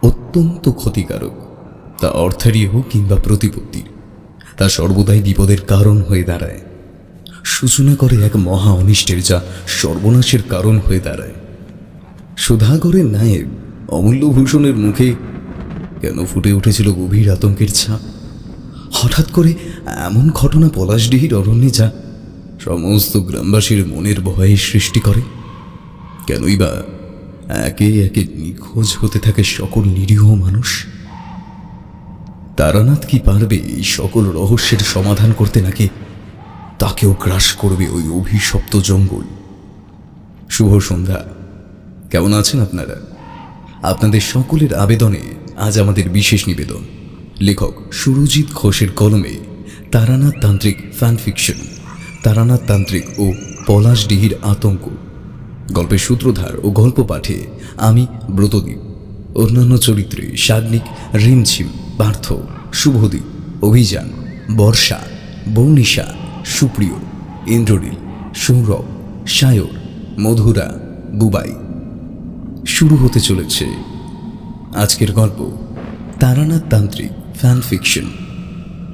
অত্যন্ত ক্ষতিকারক। তা অর্থেরই হোক কিংবা প্রতিপত্তির, তা সর্বদাই বিপদের কারণ হয়ে দাঁড়ায়। সূচনা করে এক মহা অনিষ্টের, যা সর্বনাশের কারণ হয়ে দাঁড়ায়। সুধাগরের নায়েব অমূল্যভূষণের মুখে কেন ফুটে উঠেছিল গভীর আতঙ্কের ছাপ? হঠাৎ করে এমন ঘটনা পলাশডিহির অরণ্যে, যা সমস্ত গ্রামবাসীর মনের ভয়ের সৃষ্টি করে। কেনই বা একে একে নিখোঁজ হতে থাকে সকল নিরীহ মানুষ? তারানাথ কি পারবে এই সকল রহস্যের সমাধান করতে, নাকি তাকেও গ্রাস করবে ওই অভিশপ্ত জঙ্গল? শুভ সন্ধ্যা। কেমন আছেন আপনারা? আপনাদের সকলের আবেদনে আজ আমাদের বিশেষ নিবেদন। লেখক সুরজিৎ ঘোষের কলমে তারানাথ তান্ত্রিক ফ্যান ফিকশন, তারানাথ তান্ত্রিক ও পলাশডিহির আতঙ্ক। গল্পের সূত্রধার ও গল্প পাঠে আমি ব্রতদীপ। অন্যান্য চরিত্রে সাগ্নিক, রিমঝিম, পার্থ, শুভদীপ, অভিযান, বর্ষা, বৌনিশা, সুপ্রিয়, ইন্দ্রনীল, সৌরভ, সায়র, মধুরা, বুবাই। শুরু হতে চলেছে আজকের গল্প, তারানাথ তান্ত্রিক ফ্যান ফিকশন,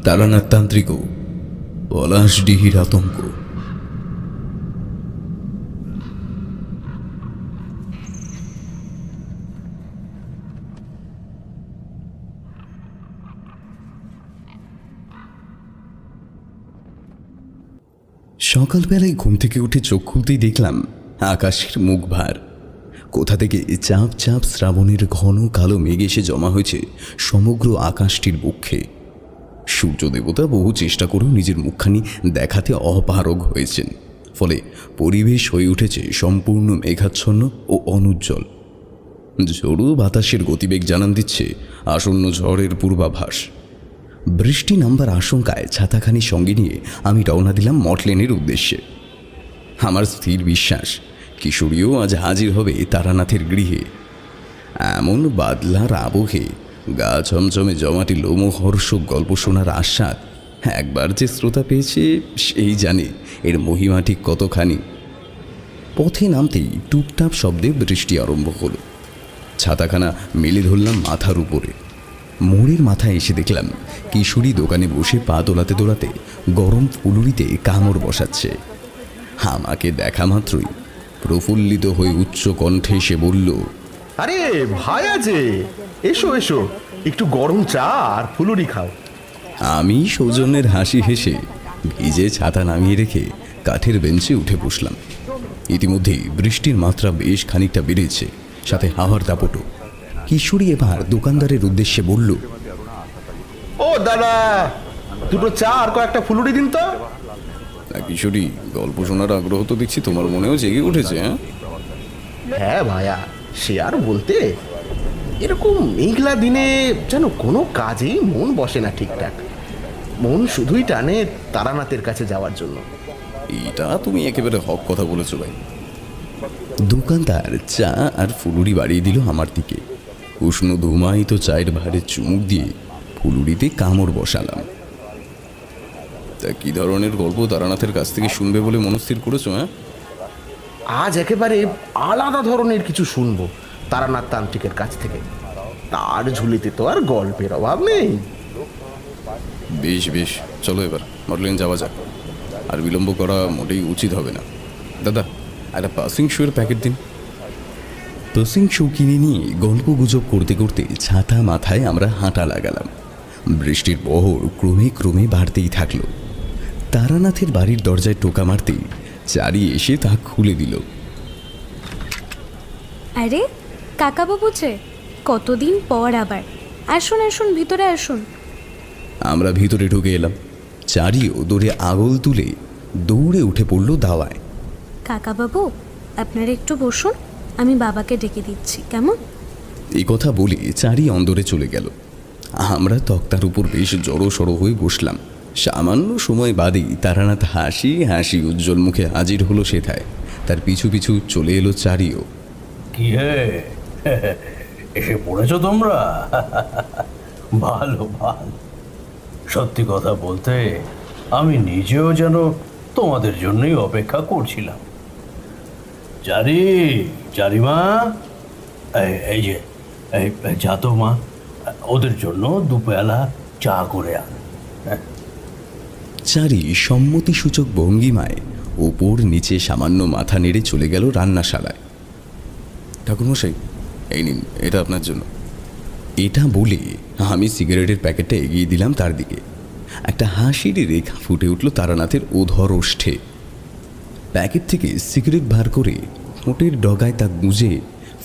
তারানাথ তান্ত্রিক ও পলাশডিহির আতঙ্ক। সকালবেলায় ঘুম থেকে উঠে চোখ খুলতেই দেখলাম আকাশের মুখ ভার। কোথা থেকে চাপ চাপ শ্রাবণের ঘন কালো মেঘ এসে জমা হয়েছে সমগ্র আকাশটির বক্ষে। সূর্য দেবতা বহু চেষ্টা করেও নিজের মুখখানি দেখাতে অপারগ হয়েছেন, ফলে পরিবেশ হয়ে উঠেছে সম্পূর্ণ মেঘাচ্ছন্ন ও অনুজ্জ্বল। ঝোড়ো বাতাসের গতিবেগ জানান দিচ্ছে আসন্ন ঝড়ের পূর্বাভাস। বৃষ্টি নামবার আশঙ্কায় ছাতাখানি সঙ্গে নিয়ে আমি রওনা দিলাম মঠলেনের উদ্দেশ্যে। আমার স্থির বিশ্বাস কিশোরীও আজ হাজির হবে তারানাথের গৃহে। এমন বাদলার আবহে গা ছমছমে জমাটি লোমহর্ষক গল্প শোনার আস্বাদ একবার যে শ্রোতা পেয়েছে সেই জানে এর মহিমা ঠিক কতখানি। পথে নামতেই টুপটাপ শব্দে বৃষ্টি আরম্ভ হলো। ছাতাখানা মেলে ধরলাম মাথার উপরে। মোড়ের মাথায় এসে দেখলাম কিশোরী দোকানে বসে পা দোলাতে দোলাতে গরম ফুলুরিতে কামড় বসাচ্ছে। আমাকে দেখা মাত্রই প্রফুল্লিত হয়ে উচ্চ কণ্ঠে সে বলল, আরে ভাই আছে, এসো এসো, একটু গরম চা আর ফুলুরি খাও। আমি সৌজন্যের হাসি হেসে ভিজে ছাতা নামিয়ে রেখে কাঠের বেঞ্চে উঠে বসলাম। ইতিমধ্যেই বৃষ্টির মাত্রা বেশ খানিকটা বেড়েছে, সাথে হাওয়ার দাপটও। কিশোরী এবার দোকানদারের উদ্দেশ্যে বলল, ও দাদা, দুটো চা আর কয়েকটা ফুলুরি দিন তো। কিশোরী, গল্প শোনার আগ্রহ তো দেখছি তোমার মনেও জেগে উঠেছে। হ্যাঁ ভাইয়া, সে আর বলতে, এরকম মেঘলা দিনে যেন কোনো কাজেই মন বসে না ঠিকঠাক। মন শুধুই টানে তারানাথের কাছে যাওয়ার জন্য। এটা তুমি একেবারে হক কথা বলেছো ভাই। দোকানদার চা আর ফুলুরি বাড়িয়ে দিল আমার দিকে। উষ্ণ ধুমায়িত চায়ের ভারে চুমুক দিয়ে ফুলুরিতে কামড় বসালাম। তা কি ধরনের গল্প তারানাথের কাছ থেকে শুনবে বলে মনস্থির করেছো? আজ একেবারে আলাদা ধরনের কিছু শুনবো তারানাথ তান্ত্রিকের কাছ থেকে। তার ঝুলিতে তো আর গল্পের অভাব নেই। বেশ বেশ, চলো এবার মডেলিং যাওয়া যাক। আর বিলম্ব করা মোটেই উচিত হবে না। দাদা, একটা পাসিং শোয়ের প্যাকেট দিন। পাসিং শো কিনে নিয়ে গল্প গুজব করতে করতে ছাতা মাথায় আমরা হাঁটা লাগালাম। বৃষ্টির বহর ক্রমে ক্রমে বাড়তেই থাকলো। তারানাথের বাড়ির দরজায় টোকা মারতেই চারি এসে তা খুলে দিল। আরে কাকাবাবু যে, কতদিন পর আবার। আসুন আসুন, ভিতরে আসুন। আমরা ভিতরে ঢুকে এলাম। চারিও দৌড়ে আগল তুলে দৌড়ে উঠে পড়ল দাওয়ায়। কাকাবাবু, আপনারা একটু বসুন, আমি বাবাকে ডেকে দিচ্ছি, কেমন? এই কথা বলে চারি অন্দরে চলে গেল। আমরা তক্তার উপর বেশ জড়ো সড়ো হয়ে বসলাম। সামান্য সময় বাদেই তারানাথ হাসি হাসি উজ্জ্বল মুখে হাজির হলো সেথায়। তার পিছু পিছু চলে এলো চারিও। কি হে, এসে পড়েছো তোমরা? ভালো ভালো। সত্যি কথা বলতে আমি নিজেও যেন তোমাদের জন্যই অপেক্ষা করছিলাম। চারিমা, এই যে এই যা তো মা, ওদের জন্য দুবেলা চা করে আন। চারি সম্মতিসূচক ভঙ্গিমায় ওপর নিচে সামান্য মাথা নেড়ে চলে গেল রান্নাশালায়। ঠাকুরমশাই, এই নিন, এটা আপনার জন্য। এটা বলে আমি সিগারেটের প্যাকেটটা এগিয়ে দিলাম তার দিকে। একটা হাসির রেখা ফুটে উঠল তারানাথের ওধর ওষ্ঠে। প্যাকেট থেকে সিগারেট বার করে ঠোঁটের ডগায় তা গুঁজে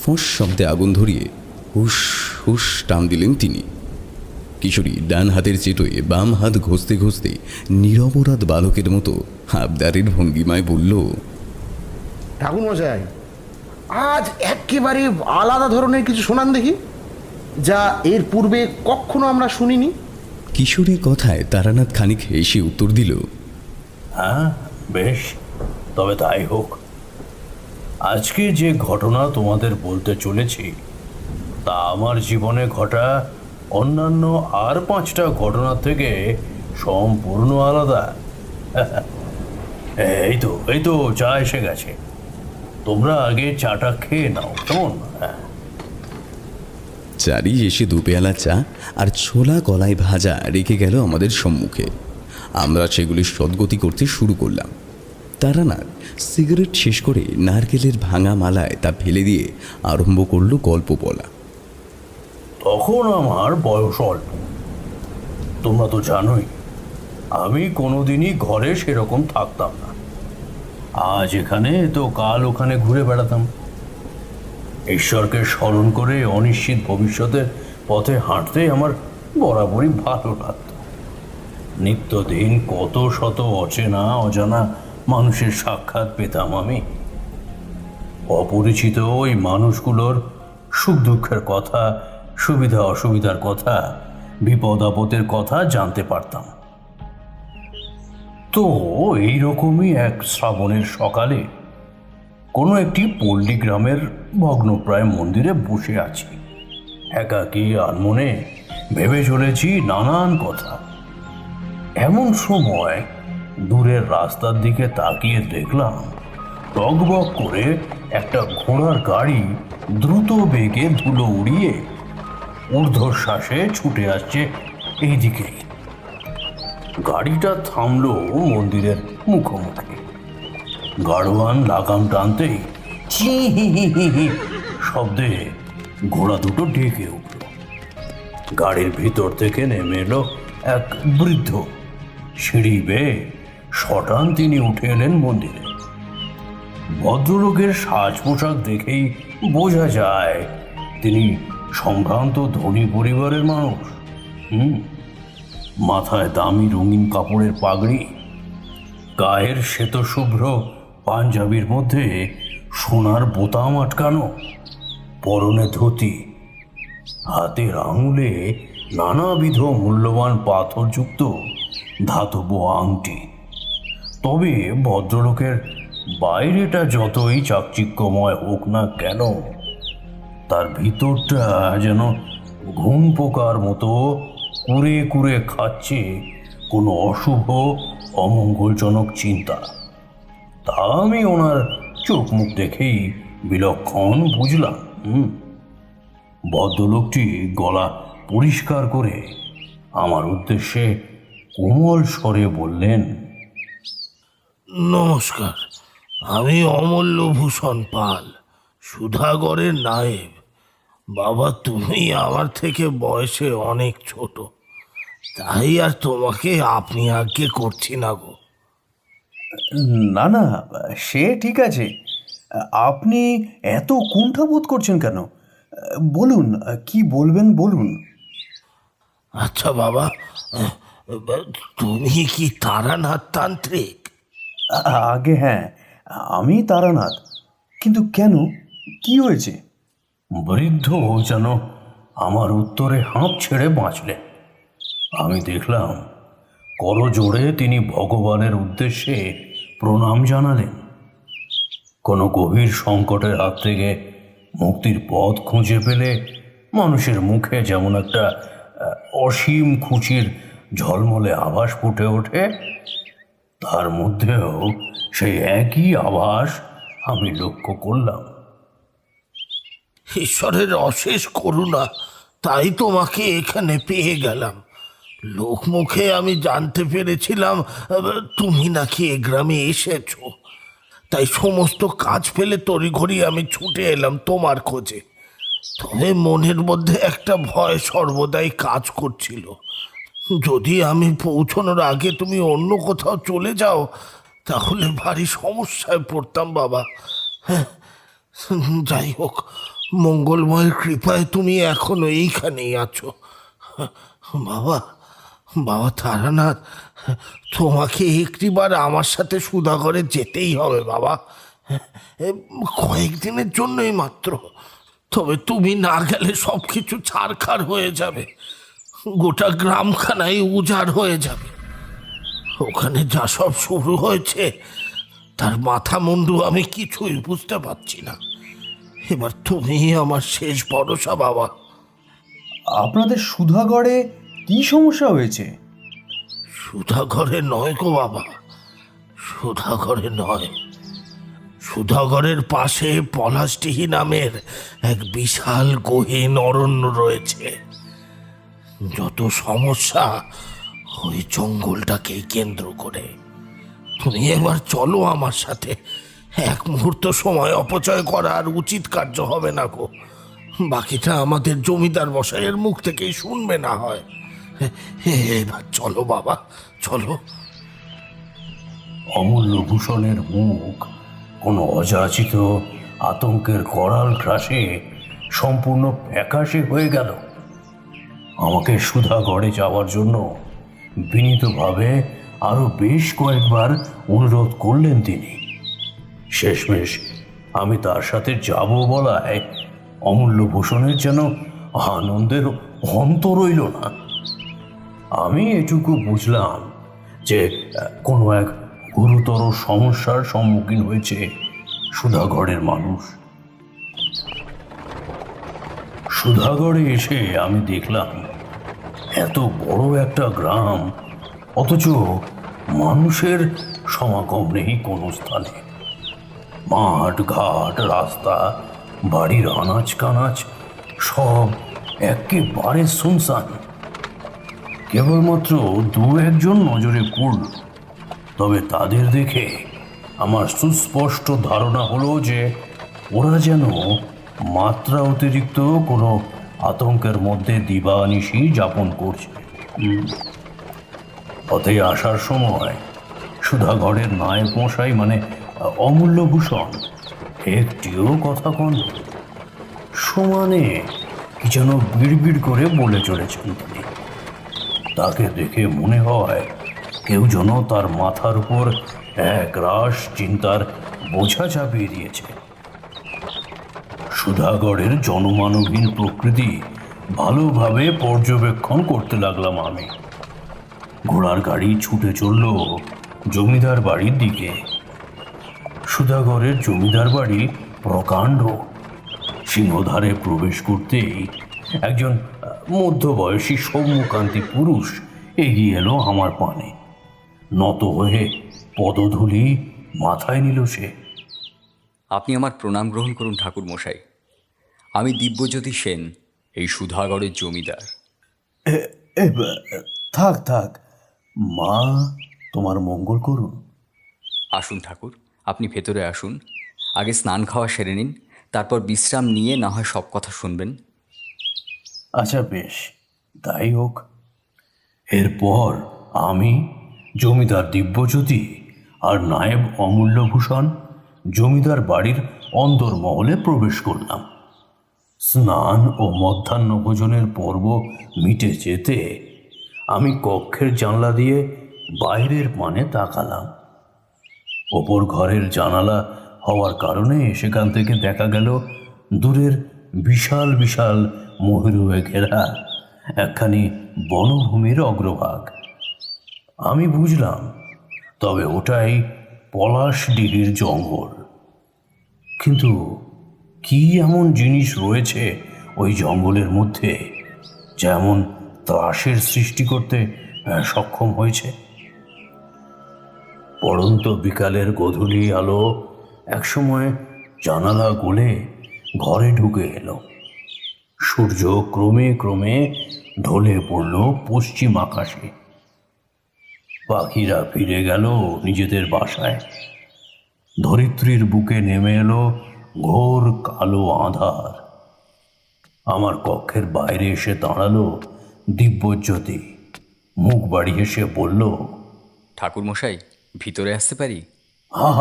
ফস শব্দে আগুন ধরিয়ে হুস হুস টান দিলেন তিনি। কিশোরী ডান হাতের চেটোয় বাম হাত ঘষতে ঘষতে নিরপরাধ বালকের মতো আবদারের ভঙ্গিমায় বলল, ঠাকুরমশাই, আজ একেবারে আলাদা ধরনের কিছু শোনান দেখি, যা এর পূর্বে কখনো আমরা শুনিনি। কিশোরীর কথায় তারানাথ খানিক হেসে উত্তর দিল, হ্যাঁ বেশ, তবে তাই হোক। আজকে যে ঘটনা তোমাদের বলতে চলেছি তা আমার জীবনে ঘটা অন্যান্য আর 5টা ঘটনা থেকে সম্পূর্ণ আলাদা। এই তো চা এসে গেছে, তোমরা আগে চাটা খেয়ে নাও কেমন? চারি এসে দুপেয়ালা চা আর ছোলা কলাই ভাজা রেখে গেল আমাদের সম্মুখে। আমরা সেগুলি সদ্গতি করতে শুরু করলাম। তারানাথ সিগারেট শেষ করে নারকেলের ভাঙা মালায় তা ফেলে দিয়ে আরম্ভ করলো গল্প বলা। তখন আমার বয়স অল্প, তোমরা তো জানোই আমি কোনোদিনই ঘরে সেরকম থাকতাম না। আজ এখানে তো কাল ওখানে ঘুরে বেড়াতাম। ঈশ্বরকে স্মরণ করে অনিশ্চিত ভবিষ্যতের পথে হাঁটতে আমার বরাবরই ভালো লাগত। নিত্যদিন কত শত অচেনা অজানা মানুষের সাক্ষাৎ পেতাম আমি। অপরিচিত ওই মানুষগুলোর সুখ দুঃখের কথা, সুবিধা অসুবিধার কথা, বিপদ আপদের কথা জানতে পারতাম। তো এইরকমই এক শ্রাবণের সকালে কোনো একটি পল্লী গ্রামের ভগ্নপ্রায় মন্দিরে বসে আছি একাকী আনমনে, ভেবে চলেছি নানান কথা। এমন সময় দূরের রাস্তার দিকে তাকিয়ে দেখলাম টগবগ করে একটা ঘোড়ার গাড়ি দ্রুত বেগে ধুলো উড়িয়ে ঊর্ধ্বশ্বাসে ছুটে আসছে এইদিকেই। গাড়িটা থামলো মন্দিরের মুখোমুখি। গাড়োয়ান লাগাম টানতেই চি শব্দে ঘোড়া দুটো ডেকে উঠল। গাড়ির ভিতর থেকে নেমে এলো এক বৃদ্ধ। সিঁড়ি বেয়ে শটান তিনি উঠে এলেন মন্দিরে। ভদ্রলোকের সাজ পোশাক দেখেই বোঝা যায় তিনি সম্ভ্রান্ত ধনী পরিবারের মানুষ। মাথায় দামি রঙিন কাপড়ের পাগড়ি, গায়ের শ্বেতশুভ্র পাঞ্জাবির মধ্যে সোনার বোতাম আটকানো, পরনে ধুতি, হাতের আঙুলে নানাবিধ মূল্যবান পাথরযুক্ত ধাতব আংটি। তবে ভদ্রলোকের বাইরেটা যতই চাকচিক্যময় হোক না কেন, তার ভিতরটা যেন ঘুম পোকার মতো কুরে কুরে খাচ্ছে কোনো অশুভ অমঙ্গলজনক চিন্তা। তা আমি ওনার চোখ মুখ দেখেই বিলক্ষণ বুঝলাম। ভদ্রলোকটি গলা পরিষ্কার করে আমার উদ্দেশ্যে কোমল স্বরে বললেন, নমস্কার, আমি অমূল্যভূষণ পাল, সুধাগড়ের নায়েব। বাবা, তুমি আমার থেকে বয়সে অনেক ছোট, তাই আর তোমাকে আপনি আজ্ঞে করছি না গো। না না, সে ঠিক আছে। আপনি এত কুণ্ঠাবোধ করছেন কেন? বলুন, কি বলবেন বলুন। আচ্ছা বাবা, তুমি কি তারানাথ তান্ত্রিক? আগে হ্যাঁ, আমি তারানাথ। কিন্তু কেন, কি হয়েছে? বৃদ্ধ যেন আমার উত্তরে হাঁপ ছেড়ে বাঁচলেন। আমি দেখলাম করজোড়ে তিনি ভগবানের উদ্দেশ্যে প্রণাম জানালেন। কোনো গভীর সংকটের হাত থেকে মুক্তির পথ খুঁজে পেলে মানুষের মুখে যেমন একটা অসীম খুশির ঝলমলে আভাস ফুটে ওঠে, তার মধ্যেও সেই একই আভাস আমি লক্ষ্য করলাম। ঈশ্বরের অশেষ করুণা, তাই তোমাকে এখানে পেয়ে গেলাম। লোকমুখে আমি জানতে পেরেছিলাম তুমি নাকি এ গ্রামে এসেছো, তাই সমস্ত কাজ ফেলে তড়িঘড়ি আমি ছুটে এলাম তোমার খোঁজে। তবে মনের মধ্যে একটা ভয় সর্বদাই কাজ করছিল, যদি আমি পৌঁছানোর আগে তুমি অন্য কোথাও চলে যাও তাহলে ভারী সমস্যায় পড়তাম বাবা। হ্যাঁ, যাই হোক, মঙ্গলময়ের কৃপায় তুমি এখনো এইখানেই আছো। বাবা, বাবা তারানাথ, তোমাকে একটিবার আমার সাথে সুধাগরে যেতেই হবে বাবা, কয়েকদিনের জন্যই মাত্র। তবে তুমি না গেলে সব কিছু ছারখার হয়ে যাবে, গোটা গ্রামখানাই উজাড় হয়ে যাবে। ওখানে যা সব শুরু হয়েছে তার মাথা মুন্ডু আমি কিছুই বুঝতে পারছি না। এবার তুমি আমার শেষ ভরসা বাবা। আপনাদের সুধাগড়ে কি সমস্যা হয়েছে? সুধাগরে নয় গো বাবা, সুধাগরে নয়। সুধাগরের পাশে পলাশডিহি নামের এক বিশাল গহীন অরণ্য রয়েছে। যত সমস্যা ওই জঙ্গলটাকেই কেন্দ্র করে। তুমি এবার চলো আমার সাথে, এক মুহূর্ত সময় অপচয় করা আর উচিত কার্য হবে না গো। বাকিটা আমাদের জমিদার মশাইয়ের মুখ থেকেই শুনবে না হয়। এবার চলো বাবা, চলো। অমূল্যভূষণের মুখ কোনো অযাচিত আতঙ্কের করাল গ্রাসে সম্পূর্ণ ফ্যাকাশে হয়ে গেল। আমাকে সুধাগড়ে যাওয়ার জন্য বিনীতভাবে আরও বেশ কয়েকবার অনুরোধ করলেন তিনি। শেষমেশ আমি তার সাথে যাব বলায় অমূল্যভূষণের যেন আনন্দের অন্ত রইল না। আমি এটুকু বুঝলাম যে কোনো এক গুরুতর সমস্যার সম্মুখীন হয়েছে সুধাগড়ের মানুষ। সুধাগড়ে এসে আমি দেখলাম এত বড় একটা গ্রাম, অথচ মানুষের সমাগম নেই কোনো স্থানে। মাঠ ঘাট রাস্তা বাড়ির আনাচ কানাচ সব একেবারে শুনশান। কেবলমাত্র দু একজন নজরে পড়ল, তবে তাদের দেখে আমার সুস্পষ্ট ধারণা হলো যে ওরা যেন মাত্রা অতিরিক্ত কোনো আতঙ্কের মধ্যে দিবানিশি যাপন করছে। পথে আসার সময় সুধাগড়ের নায়ক মশাই মানে অমূল্যভূষণ একটিও কথা কন, সমানে কি যেন বিড়বিড় করে বলে চলেছেন তিনি। তাকে দেখে মনে হয় কেউ যেন তার মাথার উপর এক রাশ চিন্তার বোঝা চাপিয়ে দিয়েছে। সুধাগড়ের জনমানবহীন প্রকৃতি ভালোভাবে পর্যবেক্ষণ করতে লাগলাম আমি। ঘোড়ার গাড়ি ছুটে চলল জমিদার বাড়ির দিকে। সুধাগড়ের জমিদার বাড়ি প্রকাণ্ড। সিংহদ্বারে প্রবেশ করতেই একজন মধ্যবয়সী সৌম্যকান্তি পুরুষ এগিয়ে এলো আমার পানে। নত হয়ে পদধূলি মাথায় নিল সে। আপনি আমার প্রণাম গ্রহণ করুন ঠাকুর মশাই। আমি দিব্যজ্যোতি সেন, এই সুধাগড়ের জমিদার। থাক থাক, মা তোমার মঙ্গল করুন। আসুন ঠাকুর, আপনি ভেতরে আসুন। আগে স্নান খাওয়া সেরে নিন, তারপর বিশ্রাম নিয়ে না হয় সব কথা শুনবেন। আচ্ছা বেশ, তাই হোক। এরপর আমি, জমিদার দিব্যজ্যোতি আর নায়েব অমূল্যভূষণ জমিদার বাড়ির অন্দরমহলে প্রবেশ করলাম। স্নান ও মধ্যাহ্ন ভোজনের পর্ব মিটে যেতে আমি কক্ষের জানলা দিয়ে বাইরের পানে তাকালাম। ওপর ঘরের জানালা হওয়ার কারণে সেখান থেকে দেখা গেল দূরের বিশাল বিশাল ময়ূরে ঘেরা একখানি বনভূমির অগ্রভাগ। আমি বুঝলাম তবে ওটাই পলাশডিহির জঙ্গল। কিন্তু কি এমন জিনিস রয়েছে ওই জঙ্গলের মধ্যে যেমন ত্রাসের সৃষ্টি করতে সক্ষম হয়েছে? পড়ন্ত বিকালের গোধূলি আলো একসময় জানালা গলে ঘরে ঢুকে এলো। সূর্য ক্রমে ক্রমে ঢলে পড়ল পশ্চিম আকাশে। পাখিরা ফিরে গেল নিজেদের বাসায়। ধরিত্রীর বুকে নেমে এলো ঘোর কালো আঁধার। আমার কক্ষের বাইরে এসে দাঁড়ালো দিব্যজ্যোতি। মুখ বাড়িয়ে সে বলল, ঠাকুরমশাই, ভিতরে আসতে পারি?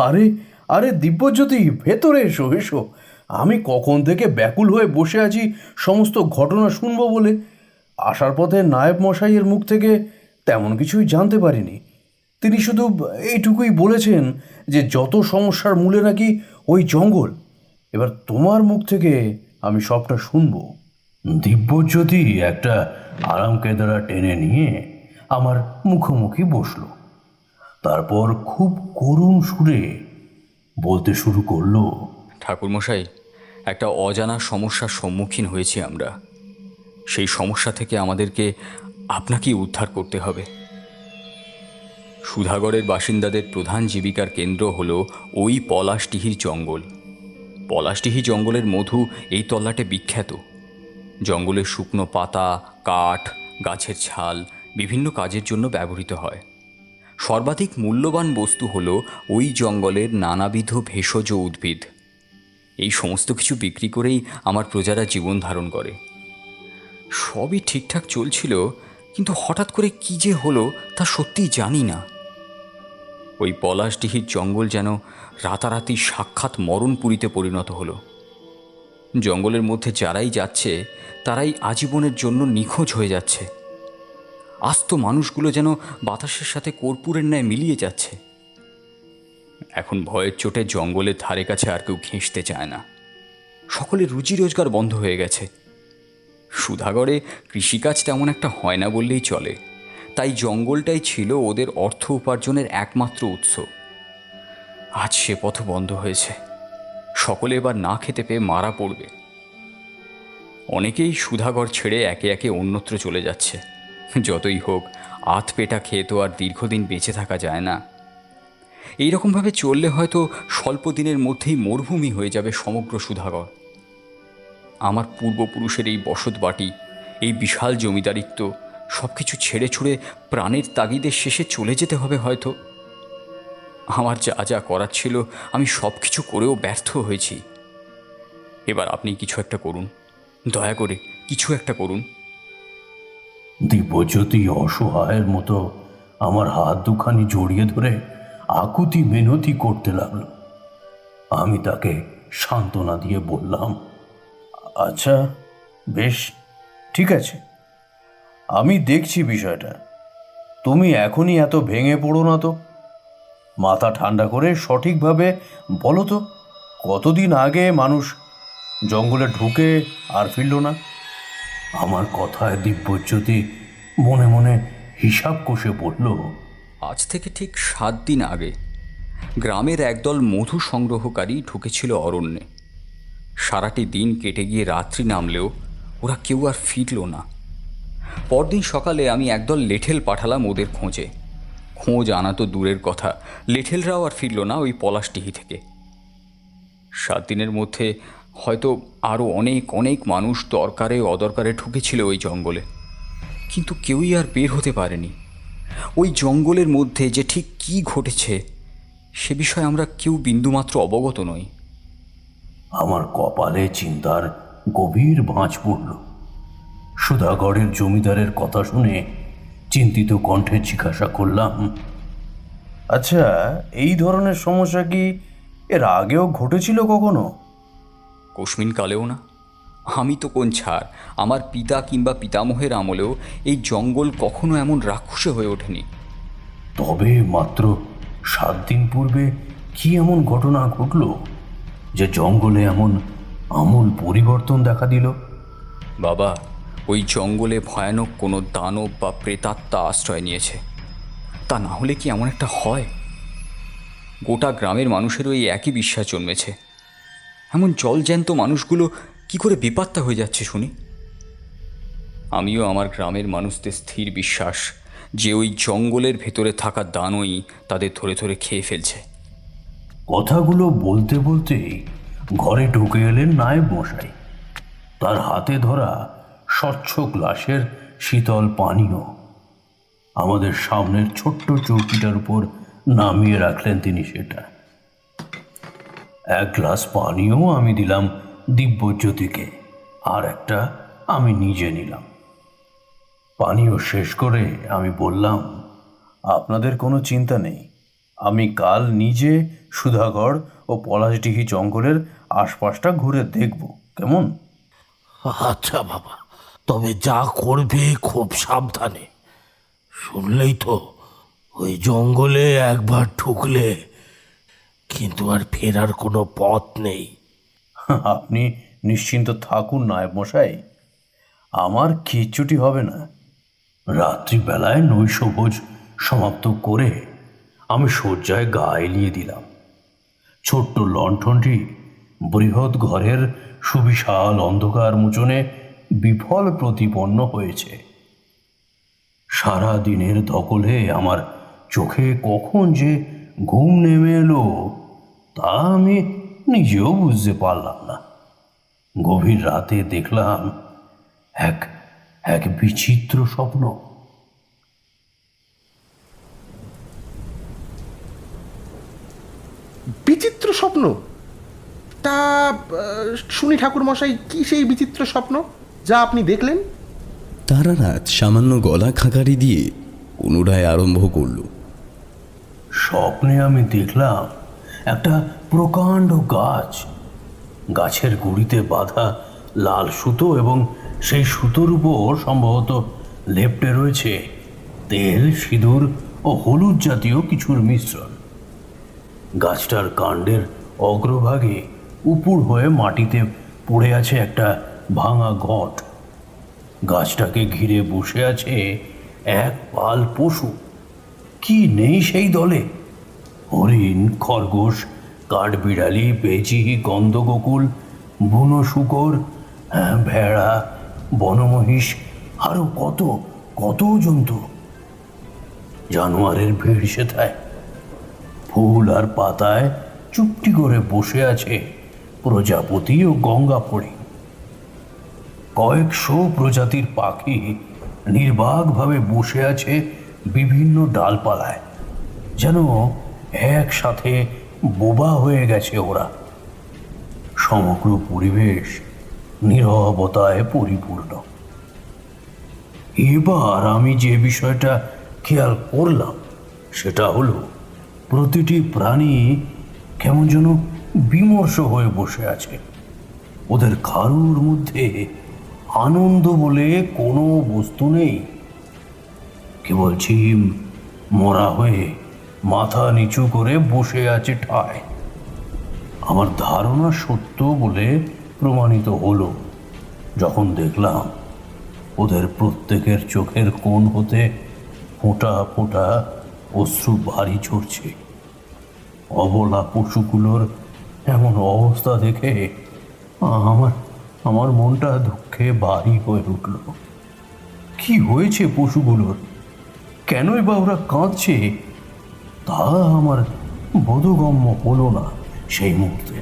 আরে আরে দিব্যজ্যোতি, ভেতরে এসো এসো। আমি কখন থেকে ব্যাকুল হয়ে বসে আছি সমস্ত ঘটনা শুনবো বলে। আসার পথে নায়েব মশাইয়ের মুখ থেকে তেমন কিছুই জানতে পারিনি। তিনি শুধু এইটুকুই বলেছেন যে যত সমস্যার মূলে নাকি ওই জঙ্গল। এবার তোমার মুখ থেকে আমি সবটা শুনবো। দিব্যজ্যোতি একটা আরাম কেদারা টেনে নিয়ে আমার মুখোমুখি বসলো। তারপর খুব করুণ সুরে বলতে শুরু করলো, ঠাকুরমশাই, একটা অজানা সমস্যার সম্মুখীন হয়েছি আমরা। সেই সমস্যা থেকে আমাদেরকে আপনাকেই উদ্ধার করতে হবে। সুধাগড়ের বাসিন্দাদের প্রধান জীবিকার কেন্দ্র হলো ওই পলাশডিহির জঙ্গল। পলাশডিহি জঙ্গলের মধু এই তল্লাটে বিখ্যাত। জঙ্গলের শুকনো পাতা, কাঠ, গাছের ছাল বিভিন্ন কাজের জন্য ব্যবহৃত হয়। সর্বাধিক মূল্যবান বস্তু হলো ওই জঙ্গলের নানাবিধ ভেষজ উদ্ভিদ। এই সমস্ত কিছু বিক্রি করেই আমার প্রজারা জীবন ধারণ করে। সবই ঠিকঠাক চলছিল, কিন্তু হঠাৎ করে কী যে হলো তা সত্যিই জানি না। ওই পলাশডিহির জঙ্গল যেন রাতারাতি সাক্ষাৎ মরণপুরীতে পরিণত হলো। জঙ্গলের মধ্যে যারাই যাচ্ছে তারাই আজীবনের জন্য নিখোঁজ হয়ে যাচ্ছে। আস্ত মানুষগুলো যেন বাতাসের সাথে কর্পূরের ন্যায় মিলিয়ে যাচ্ছে। এখন ভয়ের চোটে জঙ্গলের ধারে কাছে আর কেউ ঘেঁষতে চায় না। সকলের রুজি রোজগার বন্ধ হয়ে গেছে। সুধাগড়ে কৃষিকাজ তেমন একটা হয় না বললেই চলে, তাই জঙ্গলটাই ছিল ওদের অর্থ উপার্জনের একমাত্র উৎস। আজ সে পথ বন্ধ হয়েছে। সকলে এবার না খেতে পেয়ে মারা পড়বে। অনেকেই সুধাগড় ছেড়ে একে একে অন্যত্র চলে যাচ্ছে। যতই হোক, আধ পেটা খেয়ে তো আর দীর্ঘদিন বেঁচে থাকা যায় না। এইরকমভাবে চললে হয়তো স্বল্প দিনের মধ্যেই মরুভূমি হয়ে যাবে সমগ্র সুধাগড়। আমার পূর্বপুরুষের এই বসত বাটি, এই বিশাল জমিদারিত্ব সব কিছু ছেড়ে ছুড়ে প্রাণের তাগিদের শেষে চলে যেতে হবে হয়তো। আমার যা যা করার ছিল আমি সব কিছু করেও ব্যর্থ হয়েছি। এবার আপনি কিছু একটা করুন, দয়া করে কিছু একটা করুন। দিব্যজ্যোতি অসহায়ের মতো আমার হাত দুখানি জড়িয়ে ধরে আকুতি মিনতি করতে লাগলো। আমি তাকে সান্ত্বনা দিয়ে বললাম, আচ্ছা, বেশ, ঠিক আছে, আমি দেখছি বিষয়টা। তুমি এখনই এত ভেঙে পড়ো না তো। মাথা ঠান্ডা করে সঠিকভাবে বলো তো, কতদিন আগে মানুষ জঙ্গলে ঢুকে আর ফিরল না? আমার কথায় দিব্যজ্যোতি মনে মনে হিসাব কষে বলল, আজ থেকে ঠিক 7 দিন আগে গ্রামের একদল মধু সংগ্রহকারী ঢুকেছিল অরণ্যে। সারাটি দিন কেটে গিয়ে রাত্রি নামলেও ওরা কেউ আর ফিরল না। পরদিন সকালে আমি একদল লেঠেল পাঠালাম ওদের খোঁজে। খোঁজ আনা তো দূরের কথা, লেঠেলরাও আর ফিরল না ওই পলাশডিহি থেকে। 7 দিনের মধ্যে হয়তো আরও অনেক অনেক মানুষ দরকারে অদরকারে ঢুকেছিল ওই জঙ্গলে, কিন্তু কেউই আর বের হতে পারেনি। ওই জঙ্গলের মধ্যে যে ঠিক কী ঘটেছে সে বিষয়ে আমরা কেউ বিন্দুমাত্র অবগত নই। আমার কপালে চিন্তার গভীর ভাঁজ পড়ল। সুধাগড়ের জমিদারের কথা শুনে চিন্তিত কণ্ঠে জিজ্ঞাসা করলাম, আচ্ছা, এই ধরনের সমস্যা কি এর আগেও ঘটেছিল কখনো? কোশমিন কালেও না। আমি তো কোন ছাড়, আমার পিতা কিংবা পিতামহের আমলেও এই জঙ্গল কখনো এমন রাক্ষসে হয়ে ওঠেনি। তবে মাত্র 7 দিন পূর্বে কি এমন ঘটনা ঘটল যে জঙ্গলে এমন আমূল পরিবর্তন দেখা দিল? বাবা, ওই জঙ্গলে ভয়ানক কোনো দানব বা প্রেতাত্মা আশ্রয় নিয়েছে। তা না হলে কি এমন একটা হয়? গোটা গ্রামের মানুষেরও এই একই বিশ্বাস জন্মেছে। এমন জলজ্যান্ত মানুষগুলো কি করে বেপাত্তা হয়ে যাচ্ছে শুনি। আমিও আমার গ্রামের মানুষদের স্থির বিশ্বাস যে ওই জঙ্গলের ভেতরে থাকা দানই তাদের ধরে ধরে খেয়ে ফেলছে। কথাগুলো বলতে বলতেই ঘরে ঢুকে এলেন নায়েব মশাই। তার হাতে ধরা স্বচ্ছ গ্লাসের শীতল পানীয় আমাদের সামনের ছোট্ট চৌকিটার উপর নামিয়ে রাখলেন তিনি সেটা। এক গ্লাস পানীয় আমি দিলাম দিব্যজ্যোতিকে, আর একটা আমি নিজে নিলাম। পানীয় শেষ করে আমি বললাম, আপনাদের কোনো চিন্তা নেই, আমি কাল নিজে সুধাগড় ও পলাশডিহি জঙ্গলের আশপাশটা ঘুরে দেখব, কেমন? আচ্ছা বাবা, তবে যা করবে খুব সাবধানে। শুনলেই তো, ওই জঙ্গলে একবার ঢুকলে কিন্তু আর ফেরার কোনো পথ নেই। আপনি নিশ্চিন্ত থাকুন নায়েব মশাই, আমার কিচ্ছুটি হবে না। রাত্রিবেলায় নৈশভোজ সমাপ্ত করে আমি শয্যায় গা এলিয়ে দিলাম। ছোট্ট লণ্ঠনটি বৃহৎ ঘরের সুবিশাল অন্ধকার মোচনে বিফল প্রতিপন্ন হয়েছে। সারা দিনের ধকলে আমার চোখে কখন যে ঘুম নেমে এলো তা আমি নিজেও বুঝতে পারলাম না। গভীর রাতে দেখলাম এক এক বিচিত্র স্বপ্ন। বিচিত্র স্বপ্ন? তা শুনি ঠাকুর মশাই, কি সেই বিচিত্র স্বপ্ন যা আপনি দেখলেন? তারানাথ সামান্য গলা খাকারি দিয়ে পুনরায় আরম্ভ করল। স্বপ্নে আমি দেখলাম একটা প্রকাণ্ড গাছ, গাছের গুড়িতে বাঁধা লাল সুতো, এবং সেই সুতোর উপর সম্ভবত লেপ্টে রয়েছে তেল, সিঁদুর ও হলুদ জাতীয় কিছুর মিশ্রণ। গাছটার কাণ্ডের অগ্রভাগে উপুর হয়ে মাটিতে পড়ে আছে একটা ভাঙা ঘট। গাছটাকে ঘিরে বসে আছে এক পাল পশু। কি নেই সেই দলে? হরিণ, খরগোশ, কাঠবিড়ালি, বেজি, গন্ধগোকুল, বুনো শূকর, ভেড়া, বনমহিষ, আরও কত কত জন্তু। জানোয়ারের ভিড় সেথায়। ফুল আর পাতায় চুপটি করে বসে আছে প্রজাপতি ও গঙ্গা ফড়িং। কয়েকশো প্রজাতির পাখি নির্বাকভাবে বসে আছে বিভিন্ন ডালপালায়, যেন একসাথে বোবা হয়ে গেছে ওরা। সমগ্র পরিবেশ নীরবতায় পরিপূর্ণ। এবার আমি যে বিষয়টা খেয়াল করলাম সেটা হলো, প্রতিটি প্রাণী কেমন যেন বিমর্ষ হয়ে বসে আছে। ওদের কারুর মধ্যে আনন্দ বলে কোনো বস্তু নেই। কেবল ঝিম মরা হয়ে মাথা নিচু করে বসে আছে ঠায়। আমার ধারণা সত্য বলে প্রমাণিত হলো যখন দেখলাম ওদের প্রত্যেকের চোখের কোণ হতে ফোঁটা ফোঁটা অশ্রু ভারী ঝরছে। অবলা পশুগুলোর এমন অবস্থা দেখে আমার মনটা দুঃখে ভারী হয়ে উঠল। কি হয়েছে পশুগুলোর? কেনই বা ওরা কাঁদছে তা আমার বোধগম্য হলো না সেই মুহূর্তে।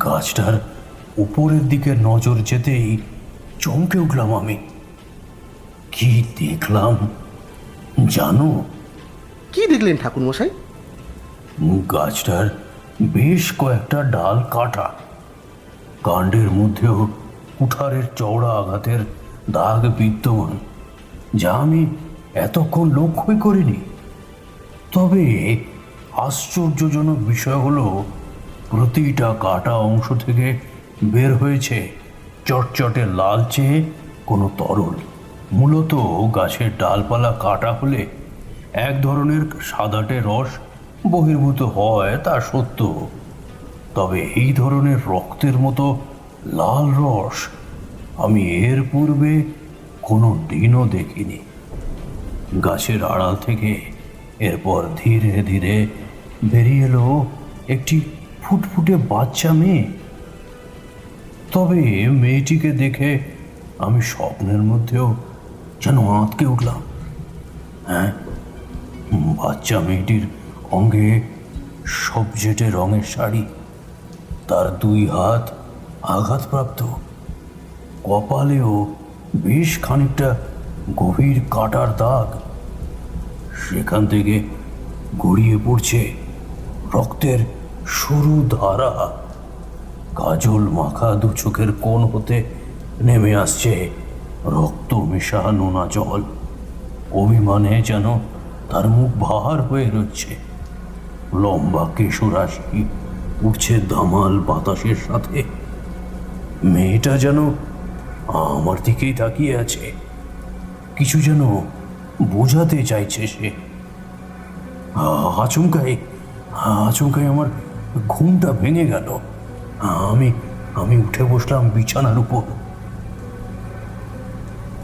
গাছটার উপরের দিকে নজর যেতেই চমকে উঠলাম আমি। কি দেখলাম জানো? কি দেখলেন ঠাকুর মশাই? গাছটার বেশ কয়েকটা ডাল কাটা, কাণ্ডের মধ্যেও কুঠারের চওড়া আঘাতের দাগ বিদ্যমান, যা আমি এতক্ষণ লক্ষ্যই করিনি। তবে আশ্চর্যজনক বিষয় হলো, প্রতিটা কাটা অংশ থেকে বের হয়েছে চটচটে লালচে কোনো তরল। মূলত গাছের ডালপালা কাটা হলে এক ধরনের সাদাটে রস বহির্ভূত হয়, তা সত্য। তবে এই ধরনের রক্তের মতো লাল রস আমি এর পূর্বে কোনো দিনও দেখিনি। গাছের আড়াল থেকে এরপর ধীরে ধীরে বেরিয়ে এলো একটি ফুটফুটে বাচ্চা মেয়ে। তবে মেয়েটিকে দেখে আমি স্বপ্নের মধ্যেও যেন আঁতকে উঠলাম। হ্যাঁ, বাচ্চা মেয়েটির অঙ্গে সবজেটে রঙের শাড়ি, তার 2 হাত আঘাতপ্রাপ্ত, কপালেও বেশ খানিকটা গভীর কাটার দাগ। সেখান থেকে গড়িয়ে পড়ছে রক্তের সরু ধারা। কাজল মাখা 2 চোখের কোণ হতে নেমে আসছে রক্ত মেশা নোনা জল। অভিমানে যেন তার মুখ ভার হয়ে রয়েছে। লম্বা কেশরাশি উঠছে দামাল বাতাসের সাথে। মেয়েটা যেন আমার দিকেই তাকিয়ে আছে, কিছু যেন বোঝাতে চাইছে সে। আচমকাই আচমকাই আমার ঘুমটা ভেঙে গেল। আমি উঠে বসলাম বিছানার উপর।